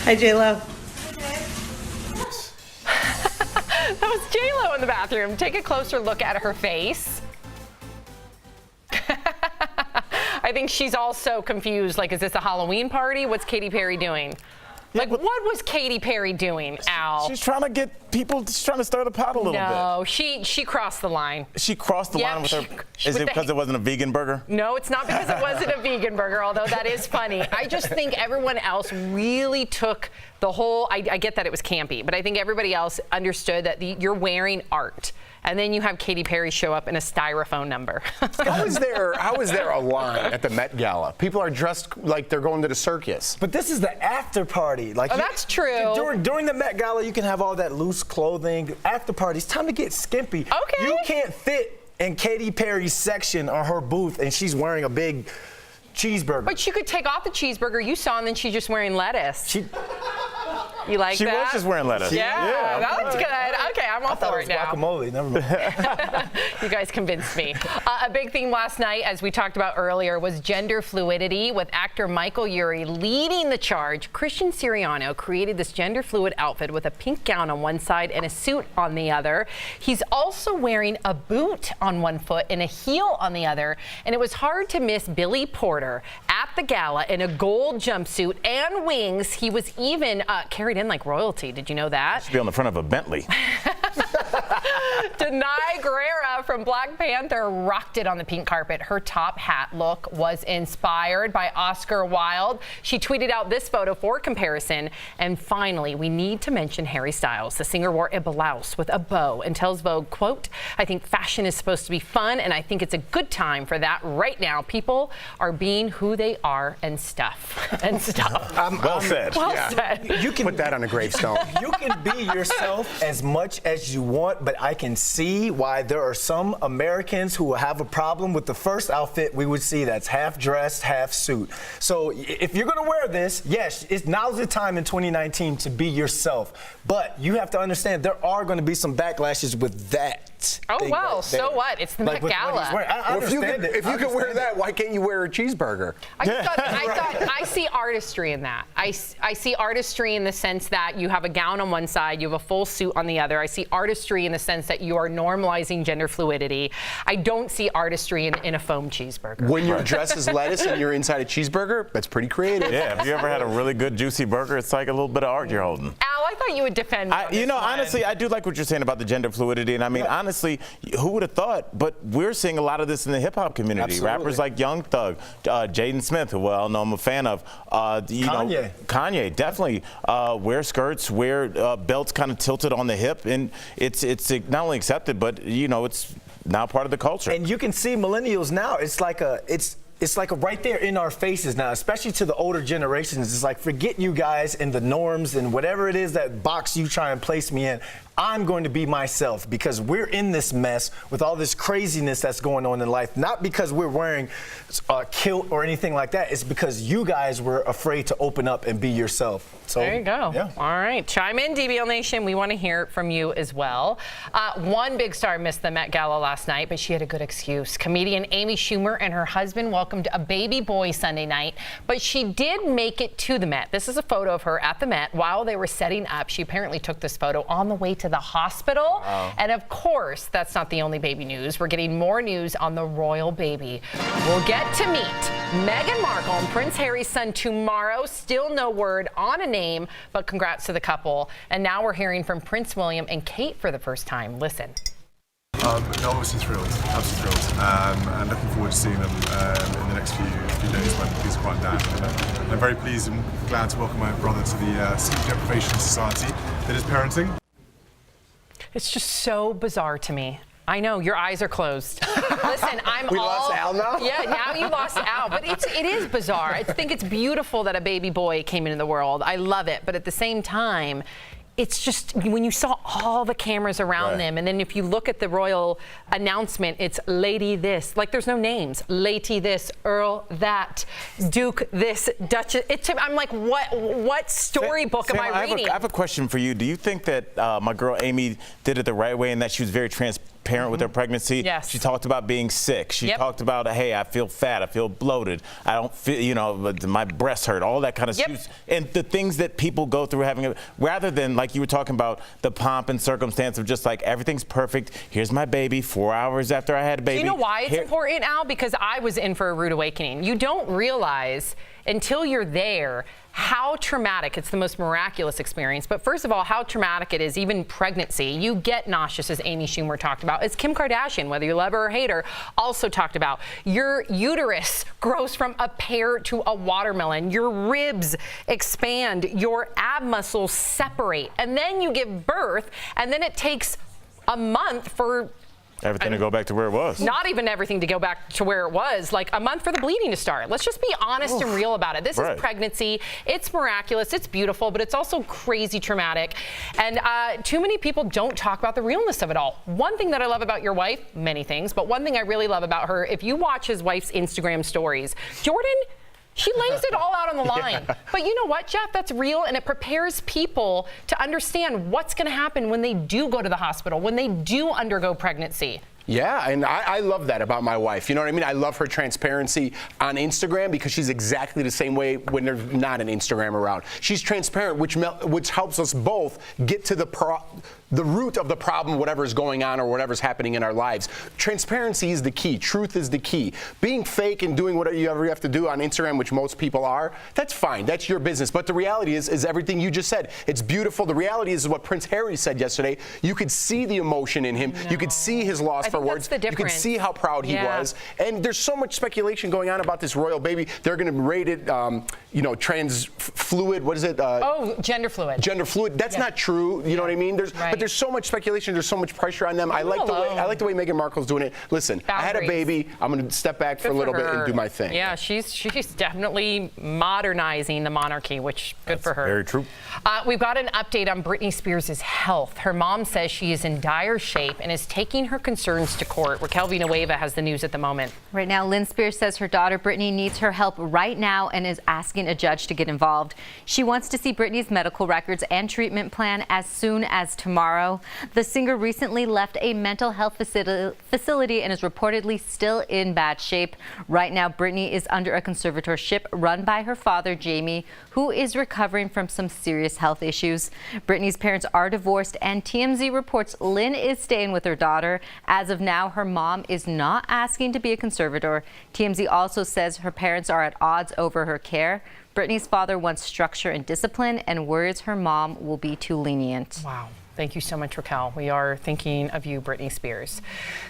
Hi, J-Lo. That was J-Lo in the bathroom. Take a closer look at her face. I think she's also confused. Like, is this a Halloween party? What's Katy Perry doing? Like, what was Katy Perry doing, Al? She's trying to get people, she's trying to stir the pot a little bit. No, she crossed the line. She crossed the line with her. Is it because it wasn't a vegan burger? No, it's not because it wasn't a vegan burger, although that is funny. I just think everyone else really took the whole, I get that it was campy, but I think everybody else understood that you're wearing art. And then you have Katy Perry show up in a styrofoam number. How is there a line at the Met Gala? People are dressed like they're going to the circus. But this is the after party. Like, that's true. During the Met Gala, you can have all that loose clothing. After party, it's time to get skimpy. Okay. You can't fit in Katy Perry's section or her booth, and she's wearing a big cheeseburger. But she could take off the cheeseburger you saw, and then she's just wearing lettuce. You like she that? She was just wearing lettuce. Yeah, that looks good. Okay, I'm all for it now. Guacamole, never mind. You guys convinced me. A big theme last night, as we talked about earlier, was gender fluidity, with actor Michael Urie leading the charge. Christian Siriano created this gender fluid outfit with a pink gown on one side and a suit on the other. He's also wearing a boot on one foot and a heel on the other. And it was hard to miss Billy Porter at the gala in a gold jumpsuit and wings. He was even carried in like royalty. Did you know that? Should be on the front of a Bentley. Denai Guerrera from from Black Panther rocked it on the pink carpet. Her top hat look was inspired by Oscar Wilde. She tweeted out this photo for comparison. And finally, we need to mention Harry Styles. The singer wore a blouse with a bow and tells Vogue, quote, "I think fashion is supposed to be fun, and I think it's a good time for that right now. People are being who they are and stuff." And stuff. Well said. Well said. You can put that on a gravestone. You can be yourself as much as you want, but I can see why there are some Americans who will have a problem with the first outfit we would see that's half dressed, half suit. So if you're gonna wear this, yes, now's the time in 2019 to be yourself. But you have to understand there are gonna be some backlashes with that. Oh, thing well, right so there. what? It's the Like Met with what Gala. he's wearing. I Well, if you understand could wear that, why can't you wear a cheeseburger? I thought I see artistry in that. I see artistry in the sense that you have a gown on one side, you have a full suit on the other. I see artistry in the sense that you are normalizing gender fluidity. I don't see artistry in a foam cheeseburger. When you're dressed as lettuce and you're inside a cheeseburger, that's pretty creative. Yeah, have you ever had a really good juicy burger? It's like a little bit of art you're holding. Al, I thought you would defend me on this one. Honestly, I do like what you're saying about the gender fluidity. And I mean, honestly, who would have thought? But we're seeing a lot of this in the hip hop community. Absolutely. Rappers like Young Thug, Jaden Smith, who well, I know I'm a fan of. Kanye definitely wear skirts, wear belts kind of tilted on the hip, and it's not only accepted, but it's now part of the culture. And you can see millennials now. It's like right there in our faces now, especially to the older generations. It's like, forget you guys and the norms and whatever it is that box you try and place me in. I'm going to be myself because we're in this mess with all this craziness that's going on in life. Not because we're wearing a kilt or anything like that. It's because you guys were afraid to open up and be yourself. So there you go. Yeah. All right. Chime in, DBL Nation. We want to hear from you as well. One big star missed the Met Gala last night, but she had a good excuse. Comedian Amy Schumer and her husband welcomed a baby boy Sunday night, but she did make it to the Met. This is a photo of her at the Met while they were setting up. She apparently took this photo on the way to the hospital. Wow. And of course, that's not the only baby news. We're getting more news on the royal baby. We'll get to meet Meghan Markle and Prince Harry's son tomorrow. Still no word on a name, but congrats to the couple. And now we're hearing from Prince William and Kate for the first time. Listen. No, obviously thrilled, absolutely thrilled, and looking forward to seeing them in the next few days when things quiet down. And I'm very pleased and glad to welcome my brother to the Sleep Deprivation Society that is parenting. It's just so bizarre to me. I know, your eyes are closed. Listen, We lost Al now? Yeah, now you lost Al. But it is bizarre. I think it's beautiful that a baby boy came into the world. I love it. But at the same time, it's just, when you saw all the cameras around them, and then if you look at the royal announcement, it's Lady this. Like, there's no names. Lady this, Earl that, Duke this, Duchess. I'm like, what storybook am I reading? I have a question for you. Do you think that my girl Amy did it the right way and that she was very transparent with her pregnancy? Yes. She talked about being sick. She talked about, hey, I feel fat, I feel bloated, I don't feel, my breasts hurt, all that kind of stuff. And the things that people go through having rather than, like you were talking about, the pomp and circumstance of just like, everything's perfect, here's my baby 4 hours after I had a baby. Do you know why it's important, Al? Because I was in for a rude awakening. You don't realize until you're there how traumatic, it's the most miraculous experience, but first of all, how traumatic it is, even pregnancy. You get nauseous, as Amy Schumer talked about, as Kim Kardashian, whether you love her or hate her, also talked about. Your uterus grows from a pear to a watermelon. Your ribs expand, your ab muscles separate, and then you give birth, and then it takes a month for everything to go back to where it was. Not even everything to go back to where it was, like a month for the bleeding to start. Let's just be honest and real about it. This is pregnancy. It's miraculous. It's beautiful, but it's also crazy traumatic. And too many people don't talk about the realness of it all. One thing that I love about your wife, many things, but one thing I really love about her, if you watch his wife's Instagram stories, Jordan, she lays it all out on the line. But you know what, Jeff? That's real, and it prepares people to understand what's going to happen when they do go to the hospital, when they do undergo pregnancy. Yeah, and I love that about my wife. You know what I mean? I love her transparency on Instagram because she's exactly the same way when there's not an Instagram around. She's transparent, which helps us both get to the the root of the problem, whatever is going on or whatever's happening in our lives. Transparency is the key. Truth is the key. Being fake and doing whatever you have to do on Instagram, which most people are, that's fine. That's your business. But the reality is everything you just said. It's beautiful. The reality is what Prince Harry said yesterday. You could see the emotion in him. You could see his loss for words. You could see how proud he was. And there's so much speculation going on about this royal baby. They're going to rate it, trans fluid. What is it? Gender fluid. Gender fluid. That's not true. You know what I mean? But there's so much speculation. There's so much pressure on them. I like the way Meghan Markle's doing it. Listen, I had a baby. I'm going to step back for a little bit and do my thing. Yeah, she's definitely modernizing the monarchy, which good for her. Very true. We've got an update on Britney Spears' health. Her mom says she is in dire shape and is taking her concerns to court. Raquel Villanueva has the news at the moment. Right now, Lynn Spears says her daughter Britney needs her help right now and is asking a judge to get involved. She wants to see Britney's medical records and treatment plan as soon as tomorrow. The singer recently left a mental health facility and is reportedly still in bad shape. Right now, Britney is under a conservatorship run by her father, Jamie, who is recovering from some serious health issues. Britney's parents are divorced, and TMZ reports Lynn is staying with her daughter. As of now, her mom is not asking to be a conservator. TMZ also says her parents are at odds over her care. Britney's father wants structure and discipline and worries her mom will be too lenient. Wow. Thank you so much, Raquel. We are thinking of you, Britney Spears.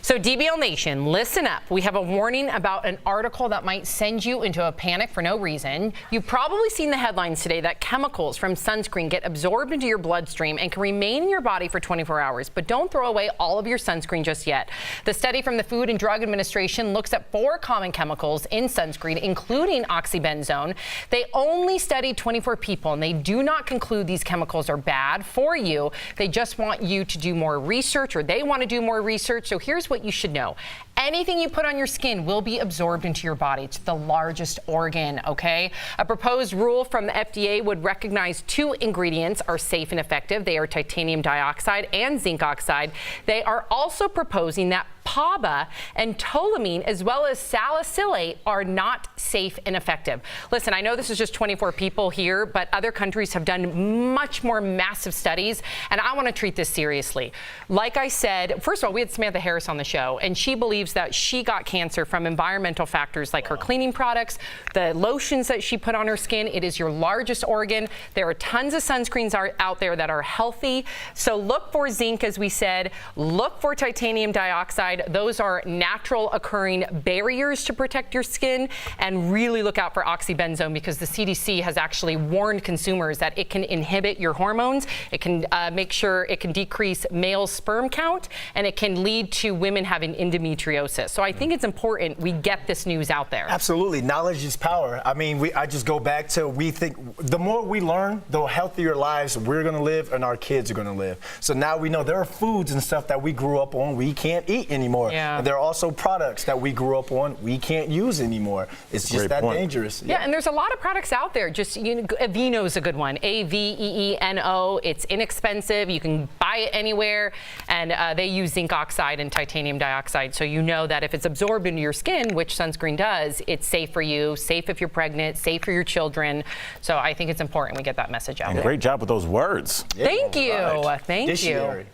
So DBL Nation, listen up. We have a warning about an article that might send you into a panic for no reason. You've probably seen the headlines today that chemicals from sunscreen get absorbed into your bloodstream and can remain in your body for 24 hours. But don't throw away all of your sunscreen just yet. The study from the Food and Drug Administration looks at 4 common chemicals in sunscreen, including oxybenzone. They only studied 24 people, and they do not conclude these chemicals are bad for you. They just want you to do more research, or they want to do more research. So here's what you should know. Anything you put on your skin will be absorbed into your body. It's the largest organ, okay? A proposed rule from the FDA would recognize 2 ingredients are safe and effective. They are titanium dioxide and zinc oxide. They are also proposing that PABA and tolamine, as well as salicylate, are not safe and effective. Listen, I know this is just 24 people here, but other countries have done much more massive studies, and I want to treat this seriously. Like I said, first of all, we had Samantha Harris on the show, and she believes that she got cancer from environmental factors like her cleaning products, the lotions that she put on her skin. It is your largest organ. There are tons of sunscreens out there that are healthy. So look for zinc, as we said. Look for titanium dioxide. Those are natural occurring barriers to protect your skin. And really look out for oxybenzone, because the CDC has actually warned consumers that it can inhibit your hormones. It can make sure it can decrease male sperm count, and it can lead to women having endometriosis. So I think it's important we get this news out there. Absolutely. Knowledge is power. I mean, I just go back to, we think the more we learn, the healthier lives we're going to live and our kids are going to live. So now we know there are foods and stuff that we grew up on we can't eat anymore. Yeah. And there are also products that we grew up on we can't use anymore. It's just that dangerous. Yeah, and there's a lot of products out there. Just, Aveeno is a good one. AVEENO. It's inexpensive. You can buy it anywhere. And they use zinc oxide and titanium dioxide. So you know that if it's absorbed into your skin, which sunscreen does, it's safe for you, safe if you're pregnant, safe for your children. So I think it's important we get that message out there. Great job with those words. Thank you. Thank Dictionary. you.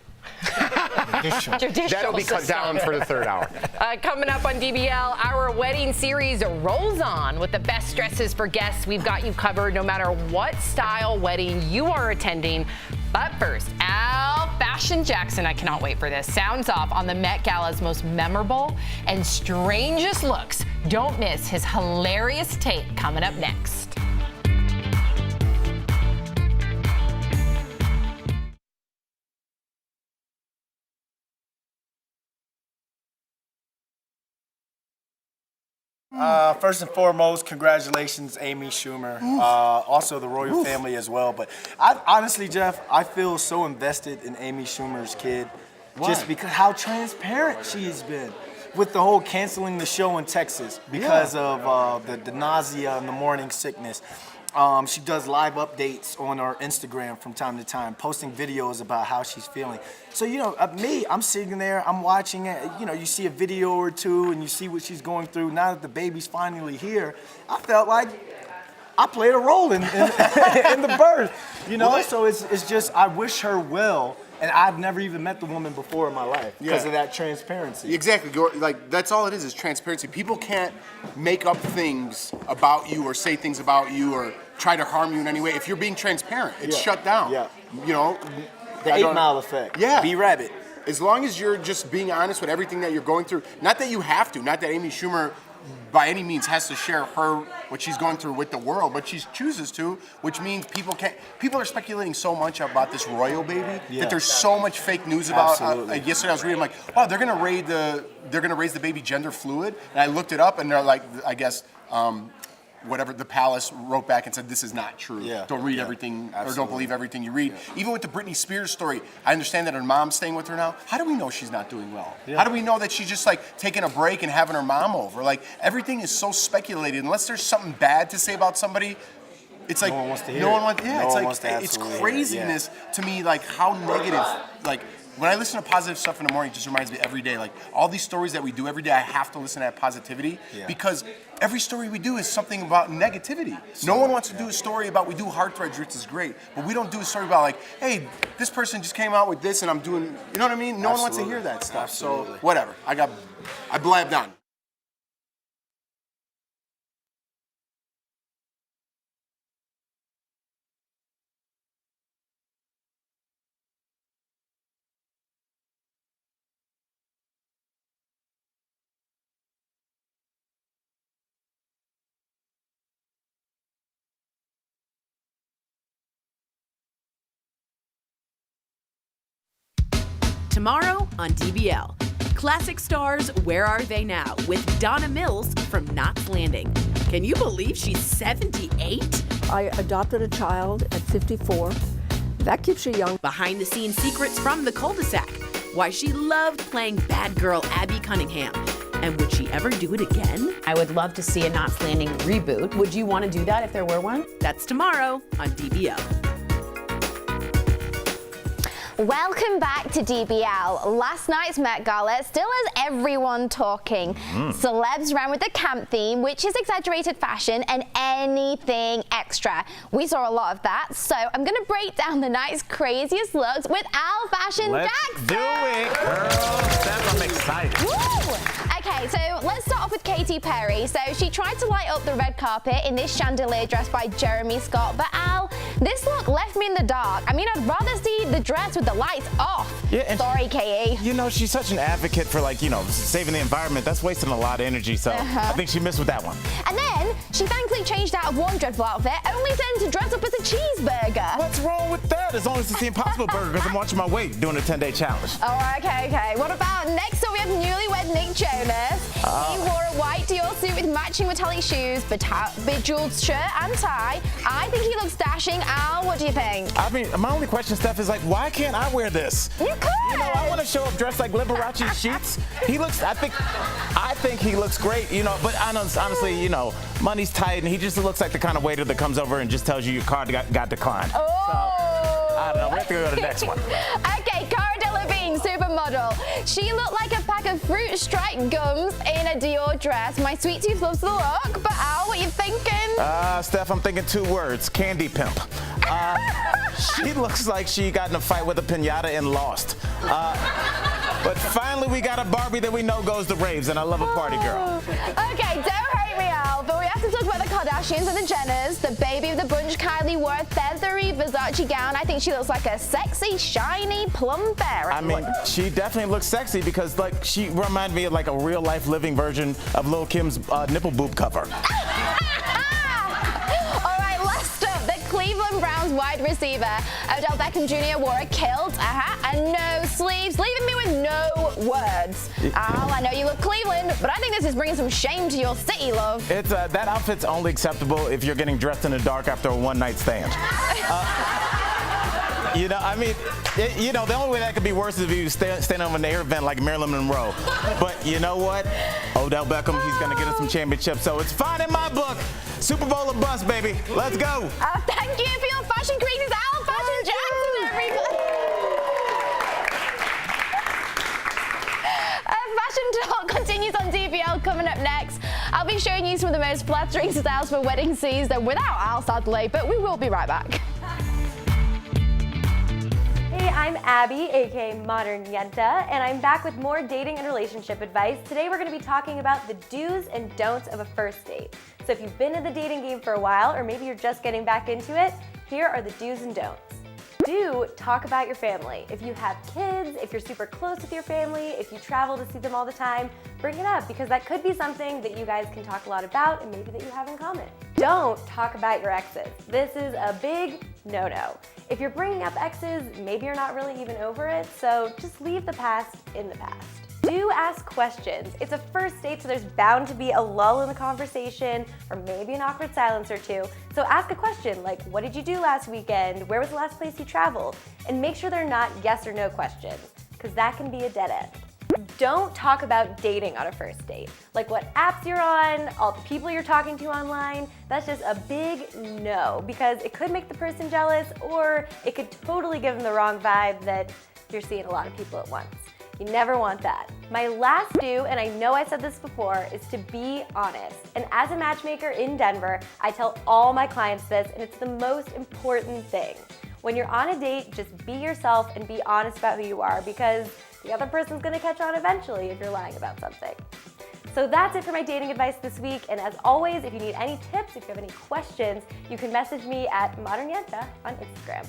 That'll be cut down for the 3rd hour. Coming up on DBL, our wedding series rolls on with the best dresses for guests. We've got you covered no matter what style wedding you are attending. But first, Al Fashion Jackson, I cannot wait for this, sounds off on the Met Gala's most memorable and strangest looks. Don't miss his hilarious take coming up next. First and foremost, congratulations, Amy Schumer. Also the royal family as well. But honestly, Jeff, I feel so invested in Amy Schumer's kid. Why? Just because how transparent she has been with the whole canceling the show in Texas because of the nausea and the morning sickness. She does live updates on her Instagram from time to time, posting videos about how she's feeling. So, I'm sitting there, I'm watching it, you see a video or two and you see what she's going through. Now that the baby's finally here, I felt like I played a role in the birth, So it's just, I wish her well. And I've never even met the woman before in my life because of that transparency. Exactly. Like, that's all it is transparency. People can't make up things about you or say things about you or try to harm you in any way. If you're being transparent, it's shut down. Yeah. You know? The 8 Mile effect. Yeah. B-Rabbit. As long as you're just being honest with everything that you're going through, not that you have to, not that Amy Schumer by any means has to share what she's going through with the world, but she chooses to, which means people are speculating so much about this royal baby that there's so much fake news about. Yesterday I was reading, like, wow, they're gonna raise the baby gender fluid, and I looked it up, and they're like, I guess. Whatever the palace wrote back and said, this is not true. Don't read everything or don't believe everything you read. Even with the Britney Spears story, I understand that her mom's staying with her now. How do we know she's not doing well? How do we know that she's just like taking a break and having her mom over? Like, everything is so speculated. Unless there's something bad to say about somebody, it's like no one wants to hear it's craziness to me, like how negative, like. When I listen to positive stuff in the morning, it just reminds me every day, like all these stories that we do every day, I have to listen to that positivity because every story we do is something about negativity. No one wants to do a story about, we do Heartthreads, which is great, but we don't do a story about like, hey, this person just came out with this and I'm doing, you know what I mean? No one wants to hear that stuff. So whatever, I blabbed on. Tomorrow on DBL, Classic Stars Where Are They Now with Donna Mills from Knots Landing. Can you believe she's 78? I adopted a child at 54. That keeps you young. Behind the scenes secrets from the cul-de-sac. Why she loved playing bad girl Abby Cunningham. And would she ever do it again? I would love to see a Knots Landing reboot. Would you want to do that if there were one? That's tomorrow on DBL. Welcome back to DBL. Last night's Met Gala still has everyone talking. Celebs ran with the camp theme, which is exaggerated fashion and anything extra. We saw a lot of that, so I'm going to break down the night's craziest looks with Al Fashion Jackson. Do it, girl. Steph, I'm excited. Woo! Okay, so let's start off with Katy Perry. So she tried to light up the red carpet in this chandelier dress by Jeremy Scott, but Al, this look left me in the dark. I mean, I'd rather see the dress with the lights off. Yeah, sorry, Katie. You know, she's such an advocate for, like, you know, saving the environment. That's wasting a lot of energy, so I think she missed with that one. And then she thankfully changed out of one dreadful outfit, only then to dress up as a cheeseburger. What's wrong with that? As long as it's the Impossible Burger, because I'm watching my weight doing a 10-day challenge. Oh, okay. What about next up we have newlywed Nick Jonas. He wore a white Dior suit with matching metallic shoes, bejeweled shirt and tie. I think he looks dashing. Al, what do you think? I mean, my only question, Steph, is like, why can't I wear this? You could. You know, I want to show up dressed like Liberace Sheets. I think he looks great, you know, but honestly, you know, money's tight, and he just looks like the kind of waiter that comes over and just tells you your card got declined. Oh. So, I don't know. We have to go to the next one. Okay, Cara Delevingne, supermodel. She looked like a pack of fruit striped gums in a Dior dress. My sweet tooth loves the look, but Al, what you thinking? Steph, I'm thinking 2 words: candy pimp. She looks like she got in a fight with a piñata and lost. But finally, we got a Barbie that we know goes to raves, and I love a party girl. Okay, don't hate me, Al, but we have to talk about the Kardashians and the Jenners. The baby of the bunch, Kylie, wore a feathery Versace gown. I think she looks like a sexy, shiny plum fairy. I mean, she definitely looks sexy because, like, she reminded me of, like, a real-life living version of Lil' Kim's nipple boob cover. All right, last up, the Cleveland Browns wide receiver. Odell Beckham Jr. wore a kilt, and no sleeves, leaving me with no words. Al, I know you love Cleveland, but I think this is bringing some shame to your city, love. It's that outfit's only acceptable if you're getting dressed in the dark after a one-night stand. You know, I mean, you know, the only way that could be worse is if you stand on an air vent like Marilyn Monroe. But you know what? Odell Beckham, he's going to get us some championships, so it's fine in my book. Super Bowl or bust, baby. Let's go. Thank you for your fashion crazies, Al Fashion Jackson, everybody. Fashion Talk continues on DBL coming up next. I'll be showing you some of the most flattering styles for wedding season without Al, sadly, but we will be right back. Hey, I'm Abby, aka Modern Yenta, and I'm back with more dating and relationship advice. Today we're going to be talking about the do's and don'ts of a first date. So if you've been in the dating game for a while, or maybe you're just getting back into it, here are the do's and don'ts. Do talk about your family. If you have kids, if you're super close with your family, if you travel to see them all the time, bring it up because that could be something that you guys can talk a lot about and maybe that you have in common. Don't talk about your exes. This is a big no-no. If you're bringing up exes, maybe you're not really even over it, so just leave the past in the past. Do ask questions. It's a first date, so there's bound to be a lull in the conversation or maybe an awkward silence or two. So ask a question like, what did you do last weekend? Where was the last place you traveled? And make sure they're not yes or no questions, because that can be a dead end. Don't talk about dating on a first date. Like what apps you're on, all the people you're talking to online. That's just a big no, because it could make the person jealous or it could totally give them the wrong vibe that you're seeing a lot of people at once. You never want that. My last do, and I know I said this before, is to be honest. And as a matchmaker in Denver, I tell all my clients this, and it's the most important thing. When you're on a date, just be yourself and be honest about who you are, because the other person's gonna catch on eventually if you're lying about something. So that's it for my dating advice this week, and as always, if you need any tips, if you have any questions, you can message me at Modern Yenta on Instagram.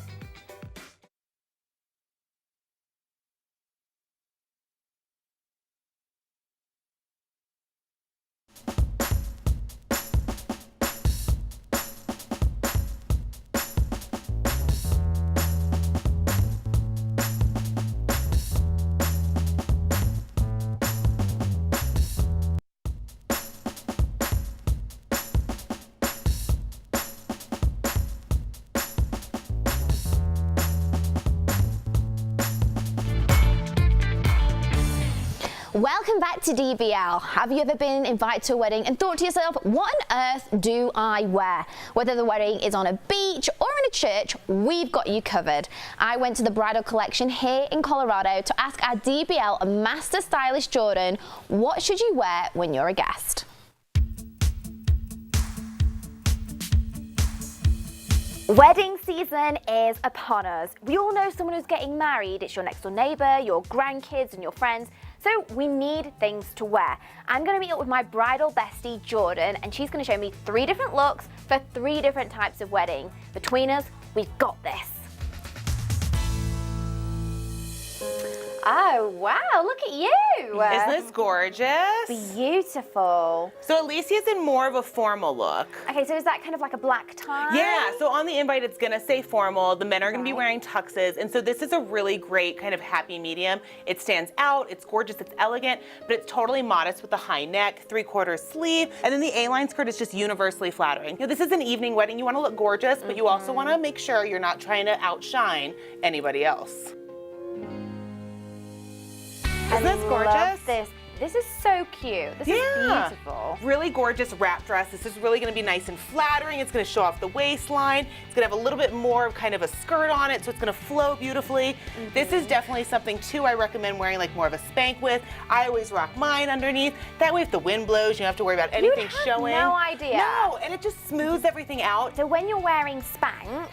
Welcome back to DBL. Have you ever been invited to a wedding and thought to yourself, what on earth do I wear? Whether the wedding is on a beach or in a church, we've got you covered. I went to the bridal collection here in Colorado to ask our DBL master stylist Jordan, what should you wear when you're a guest? Wedding season is upon us. We all know someone who's getting married. It's your next door neighbor, your grandkids and your friends. So we need things to wear. I'm gonna meet up with my bridal bestie, Jordan, and she's gonna show me 3 different looks for 3 different types of wedding. Between us, we've got this. Oh, wow, look at you. Isn't this gorgeous? Beautiful. So Alicia's in more of a formal look. Okay, so is that kind of like a black tie? Yeah, so on the invite it's gonna say formal. The men are gonna be wearing tuxes, and so this is a really great kind of happy medium. It stands out, it's gorgeous, it's elegant, but it's totally modest with the high neck, 3/4 sleeve, and then the A-line skirt is just universally flattering. You know, this is an evening wedding, you wanna look gorgeous, but you also wanna make sure you're not trying to outshine anybody else. Isn't this gorgeous? Love this. This is so cute. This is beautiful. Really gorgeous wrap dress. This is really gonna be nice and flattering. It's gonna show off the waistline. It's gonna have a little bit more of kind of a skirt on it, so it's gonna flow beautifully. This is definitely something too I recommend wearing like more of a spank with. I always rock mine underneath. That way if the wind blows, you don't have to worry about anything showing. No idea. No, and it just smooths everything out. So when you're wearing Spanx,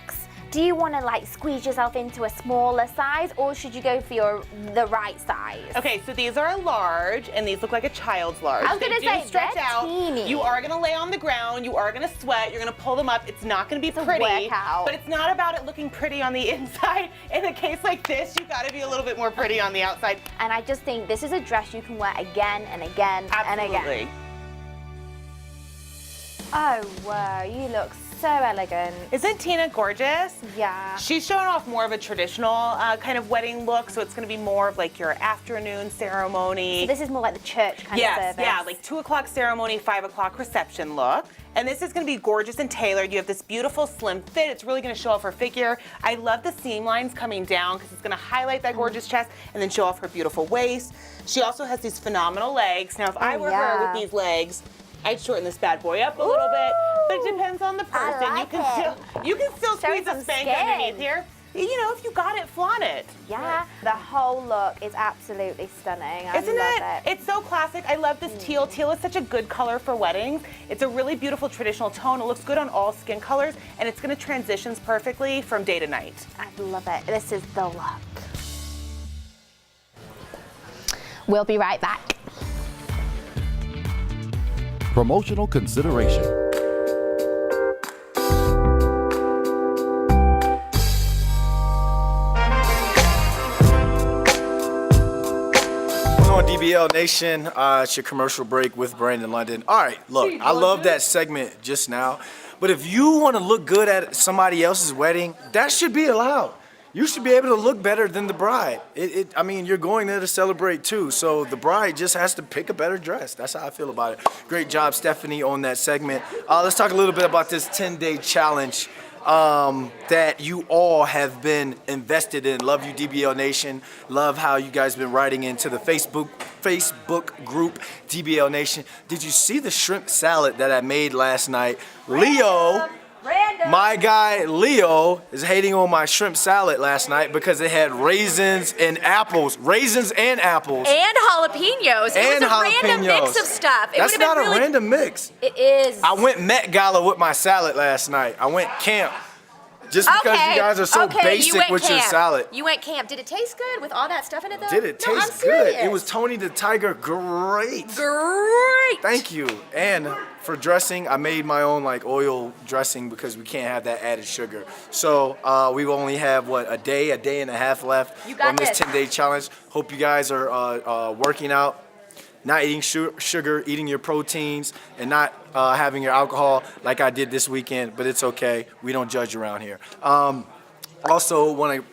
do you want to like squeeze yourself into a smaller size, or should you go for the right size? Okay, so these are a large, and these look like a child's large. I was gonna say, stretch they're out. teeny. You are gonna lay on the ground. You are gonna sweat. You're gonna pull them up. It's not gonna be pretty, workout. but it's not about it looking pretty on the inside. In a case like this, you gotta be a little bit more pretty on the outside. And I just think this is a dress you can wear again and again and again. Oh wow, you look so elegant. Isn't Tina gorgeous? Yeah. She's showing off more of a traditional kind of wedding look, so it's going to be more of like your afternoon ceremony. So this is more like the church kind of service. Yeah, like 2 o'clock ceremony, 5 o'clock reception look. And this is going to be gorgeous and tailored. You have this beautiful slim fit. It's really going to show off her figure. I love the seam lines coming down because it's going to highlight that gorgeous chest and then show off her beautiful waist. She also has these phenomenal legs. Now, if I were her with these legs, I'd shorten this bad boy up a little bit, but it depends on the person. You can still squeeze a spank underneath here. You know, if you got it, flaunt it. Yeah, the whole look is absolutely stunning. I Isn't love it? It's so classic. I love this teal. Teal is such a good color for weddings. It's a really beautiful traditional tone. It looks good on all skin colors, and it's going to transition perfectly from day to night. I love it. This is the look. We'll be right back. Promotional consideration. On DBL Nation, it's your commercial break with Brandon London. All right, look, I love that segment just now, but if you want to look good at somebody else's wedding, that should be allowed. You should be able to look better than the bride. I mean, you're going there to celebrate too, so the bride just has to pick a better dress. That's how I feel about it. Great job, Stephanie, on that segment. Let's talk a little bit about this 10-day challenge that you all have been invested in. Love you, DBL Nation. Love how you guys been writing into the Facebook group, DBL Nation. Did you see the shrimp salad that I made last night? Leo, my guy Leo, is hating on my shrimp salad last night because it had raisins and apples. Raisins and apples. And jalapenos. It was a random mix of stuff. That's not a random mix. It is. I went Met Gala with my salad last night. I went camp. Just because you guys are so basic with your salad. You went camp. Did it taste good with all that stuff in it, though? Did it taste good? It was Tony the Tiger great. Great. Thank you. And for dressing, I made my own like oil dressing because we can't have that added sugar. So we only have a day and a half left on this 10-day challenge. Hope you guys are working out, not eating sugar, eating your proteins, and not having your alcohol like I did this weekend, but it's okay. We don't judge around here. Also want to,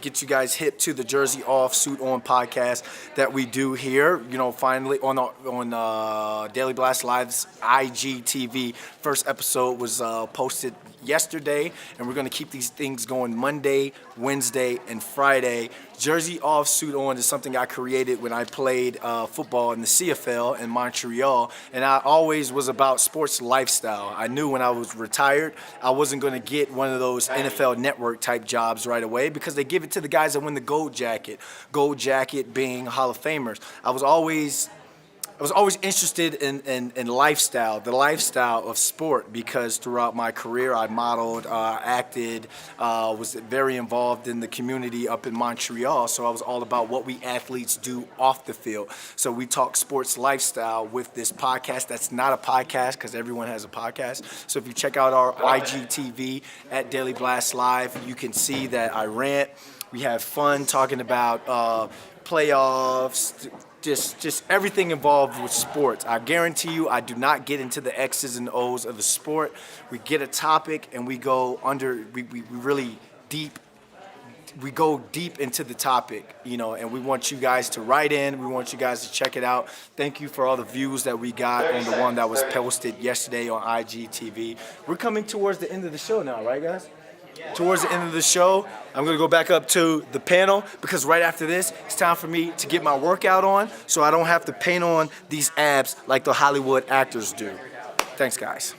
get you guys hip to the Jersey Off, Suit On podcast that we do here. Finally on Daily Blast Live's IGTV. First episode was posted yesterday, and we're going to keep these things going Monday, Wednesday, and Friday. Jersey Off, Suit On is something I created when I played football in the CFL in Montreal, and I always was about sports lifestyle. I knew when I was retired, I wasn't going to get one of those NFL Network type jobs right away because they give it to the guys that win the Gold Jacket. Gold Jacket being Hall of Famers. I was always interested in lifestyle, the lifestyle of sport, because throughout my career I modeled, acted, was very involved in the community up in Montreal. So I was all about what we athletes do off the field. So we talk sports lifestyle with this podcast. That's not a podcast because everyone has a podcast. So if you check out our IGTV at Daily Blast Live, you can see that I rant. We have fun talking about playoffs, just everything involved with sports. I guarantee you, I do not get into the X's and O's of the sport. We get a topic and we go we really deep. We go deep into the topic, and we want you guys to write in. We want you guys to check it out. Thank you for all the views that we got on the one that was posted yesterday on IGTV. We're coming towards the end of the show now, right, guys? Towards the end of the show, I'm going to go back up to the panel because right after this, it's time for me to get my workout on so I don't have to paint on these abs like the Hollywood actors do. Thanks, guys.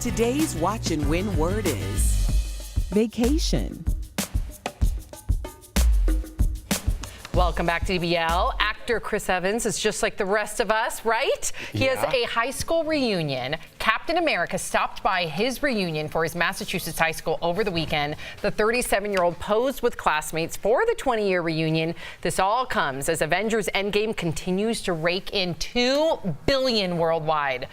Today's watch and win word is vacation. Welcome back to DBL. Actor Chris Evans is just like the rest of us, right? He has a high school reunion. Captain America stopped by his reunion for his Massachusetts high school over the weekend. The 37-year-old posed with classmates for the 20-year reunion. This all comes as Avengers Endgame continues to rake in $2 billion worldwide.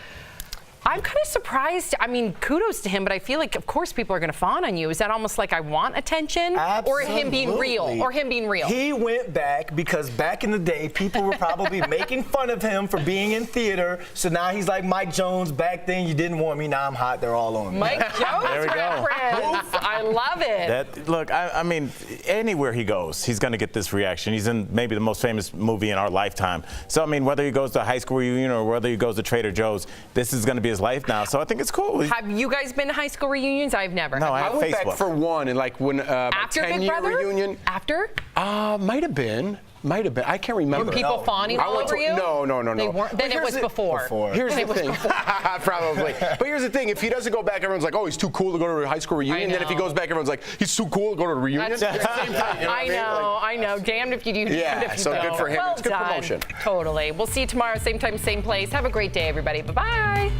I'm kind of surprised. I mean, kudos to him, but I feel like, of course, people are going to fawn on you. Is that almost like I want attention? Absolutely. Or him being real? He went back because back in the day, people were probably making fun of him for being in theater. So now he's like Mike Jones. Back then, you didn't want me. Now I'm hot. They're all on me. Mike Jones There we go. reference. I love it. Look, I mean, anywhere he goes, he's going to get this reaction. He's in maybe the most famous movie in our lifetime. So, I mean, whether he goes to a high school reunion or whether he goes to Trader Joe's, this is going to be his life now. So I think it's cool. Have you guys been to high school reunions? I've never. No, I went back for one, and like when after 10-year Big Brother reunion. After? Might have been. Might have been. I can't remember. Were people fawning all over you? No. They weren't. Then it was before. Here's the thing. Probably. But here's the thing. If he doesn't go back, everyone's like, oh, he's too cool to go to a high school reunion. Then if he goes back, everyone's like, he's too cool to go to a reunion. That's It's the same thing. You know I know. Damned if you do, damned if you so don't. good for him. Well It's good done. promotion. Totally. We'll see you tomorrow, same time, same place. Have a great day, everybody. Bye-bye.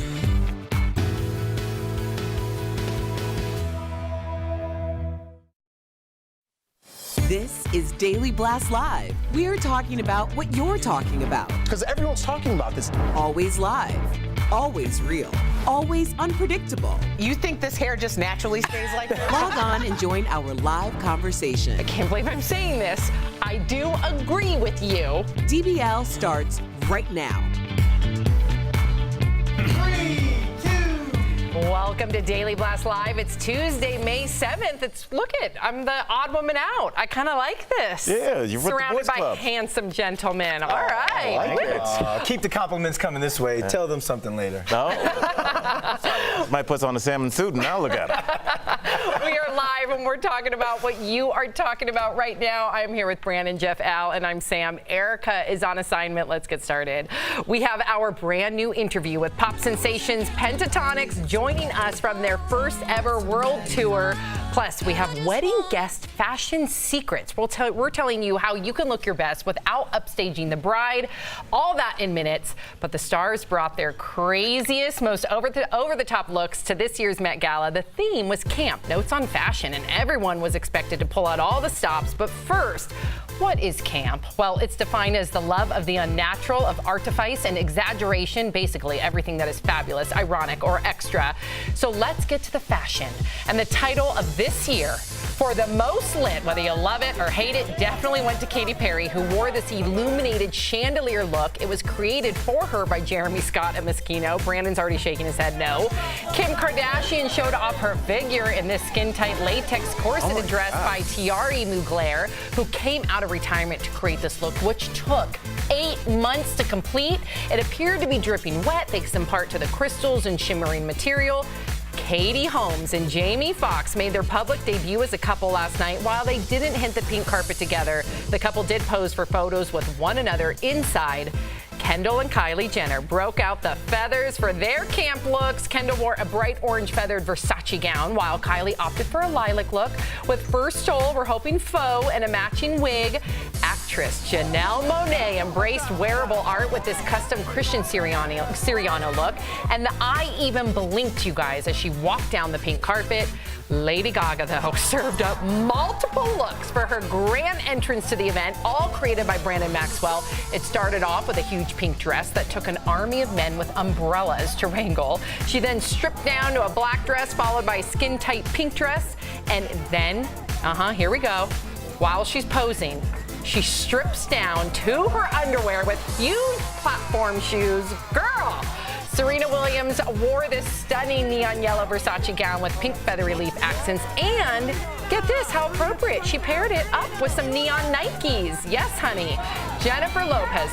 This is Daily Blast Live. We're talking about what you're talking about. Because everyone's talking about this. Always live, always real, always unpredictable. You think this hair just naturally stays like this? Log on and join our live conversation. I can't believe I'm saying this. I do agree with you. DBL starts right now. Welcome to Daily Blast Live. It's Tuesday, May 7th. I'm the odd woman out. I kind of like this. Yeah, you're with the surrounded boys by club. handsome gentlemen. All right. I like it. Keep the compliments coming this way. Tell them something later. No. Might put on a salmon suit and I'll look at it. We are live and we're talking about what you are talking about right now. I'm here with Brandon, Jeff, Al, and I'm Sam. Erica is on assignment. Let's get started. We have our brand new interview with pop sensations Pentatonix joining us from their first ever world tour. Plus, we have wedding guest fashion secrets. We're telling you how you can look your best without upstaging the bride. All that in minutes. But the stars brought their craziest, most over-the-top looks to this year's Met Gala. The theme was camp, notes on fashion, and everyone was expected to pull out all the stops. But first, what is camp? Well, it's defined as the love of the unnatural, of artifice and exaggeration, basically everything that is fabulous, ironic, or extra. So let's get to the fashion. And the title of this year for the most lit, whether you love it or hate it, definitely went to Katy Perry, who wore this illuminated chandelier look. It was created for her by Jeremy Scott at Moschino. Brandon's already shaking his head no. Kim Kardashian showed off her figure in this skin-tight latex corseted dress by Thierry Mugler, who came out of retirement to create this look, which took 8 months to complete. It appeared to be dripping wet, thanks in part to the crystals and shimmering material. Katie Holmes and Jamie Foxx made their public debut as a couple last night. While they didn't hit the pink carpet together, the couple did pose for photos with one another inside. Kendall and Kylie Jenner broke out the feathers for their camp looks. Kendall wore a bright orange feathered Versace gown, while Kylie opted for a lilac look. With First Soul, we're hoping faux and a matching wig. Actress Janelle Monáe embraced wearable art with this custom Christian Siriano look. And the eye even blinked, you guys, as she walked down the pink carpet. Lady Gaga, though, served up multiple looks for her grand entrance to the event, all created by Brandon Maxwell. It started off with a huge pink dress that took an army of men with umbrellas to wrangle. She then stripped down to a black dress, followed by a skin-tight pink dress. And then, here we go. While she's posing, she strips down to her underwear with huge platform shoes. Girl! Serena Williams wore this stunning neon yellow Versace gown with pink feathery leaf accents, and get this, how appropriate, she paired it up with some neon Nikes. Yes, honey. Jennifer Lopez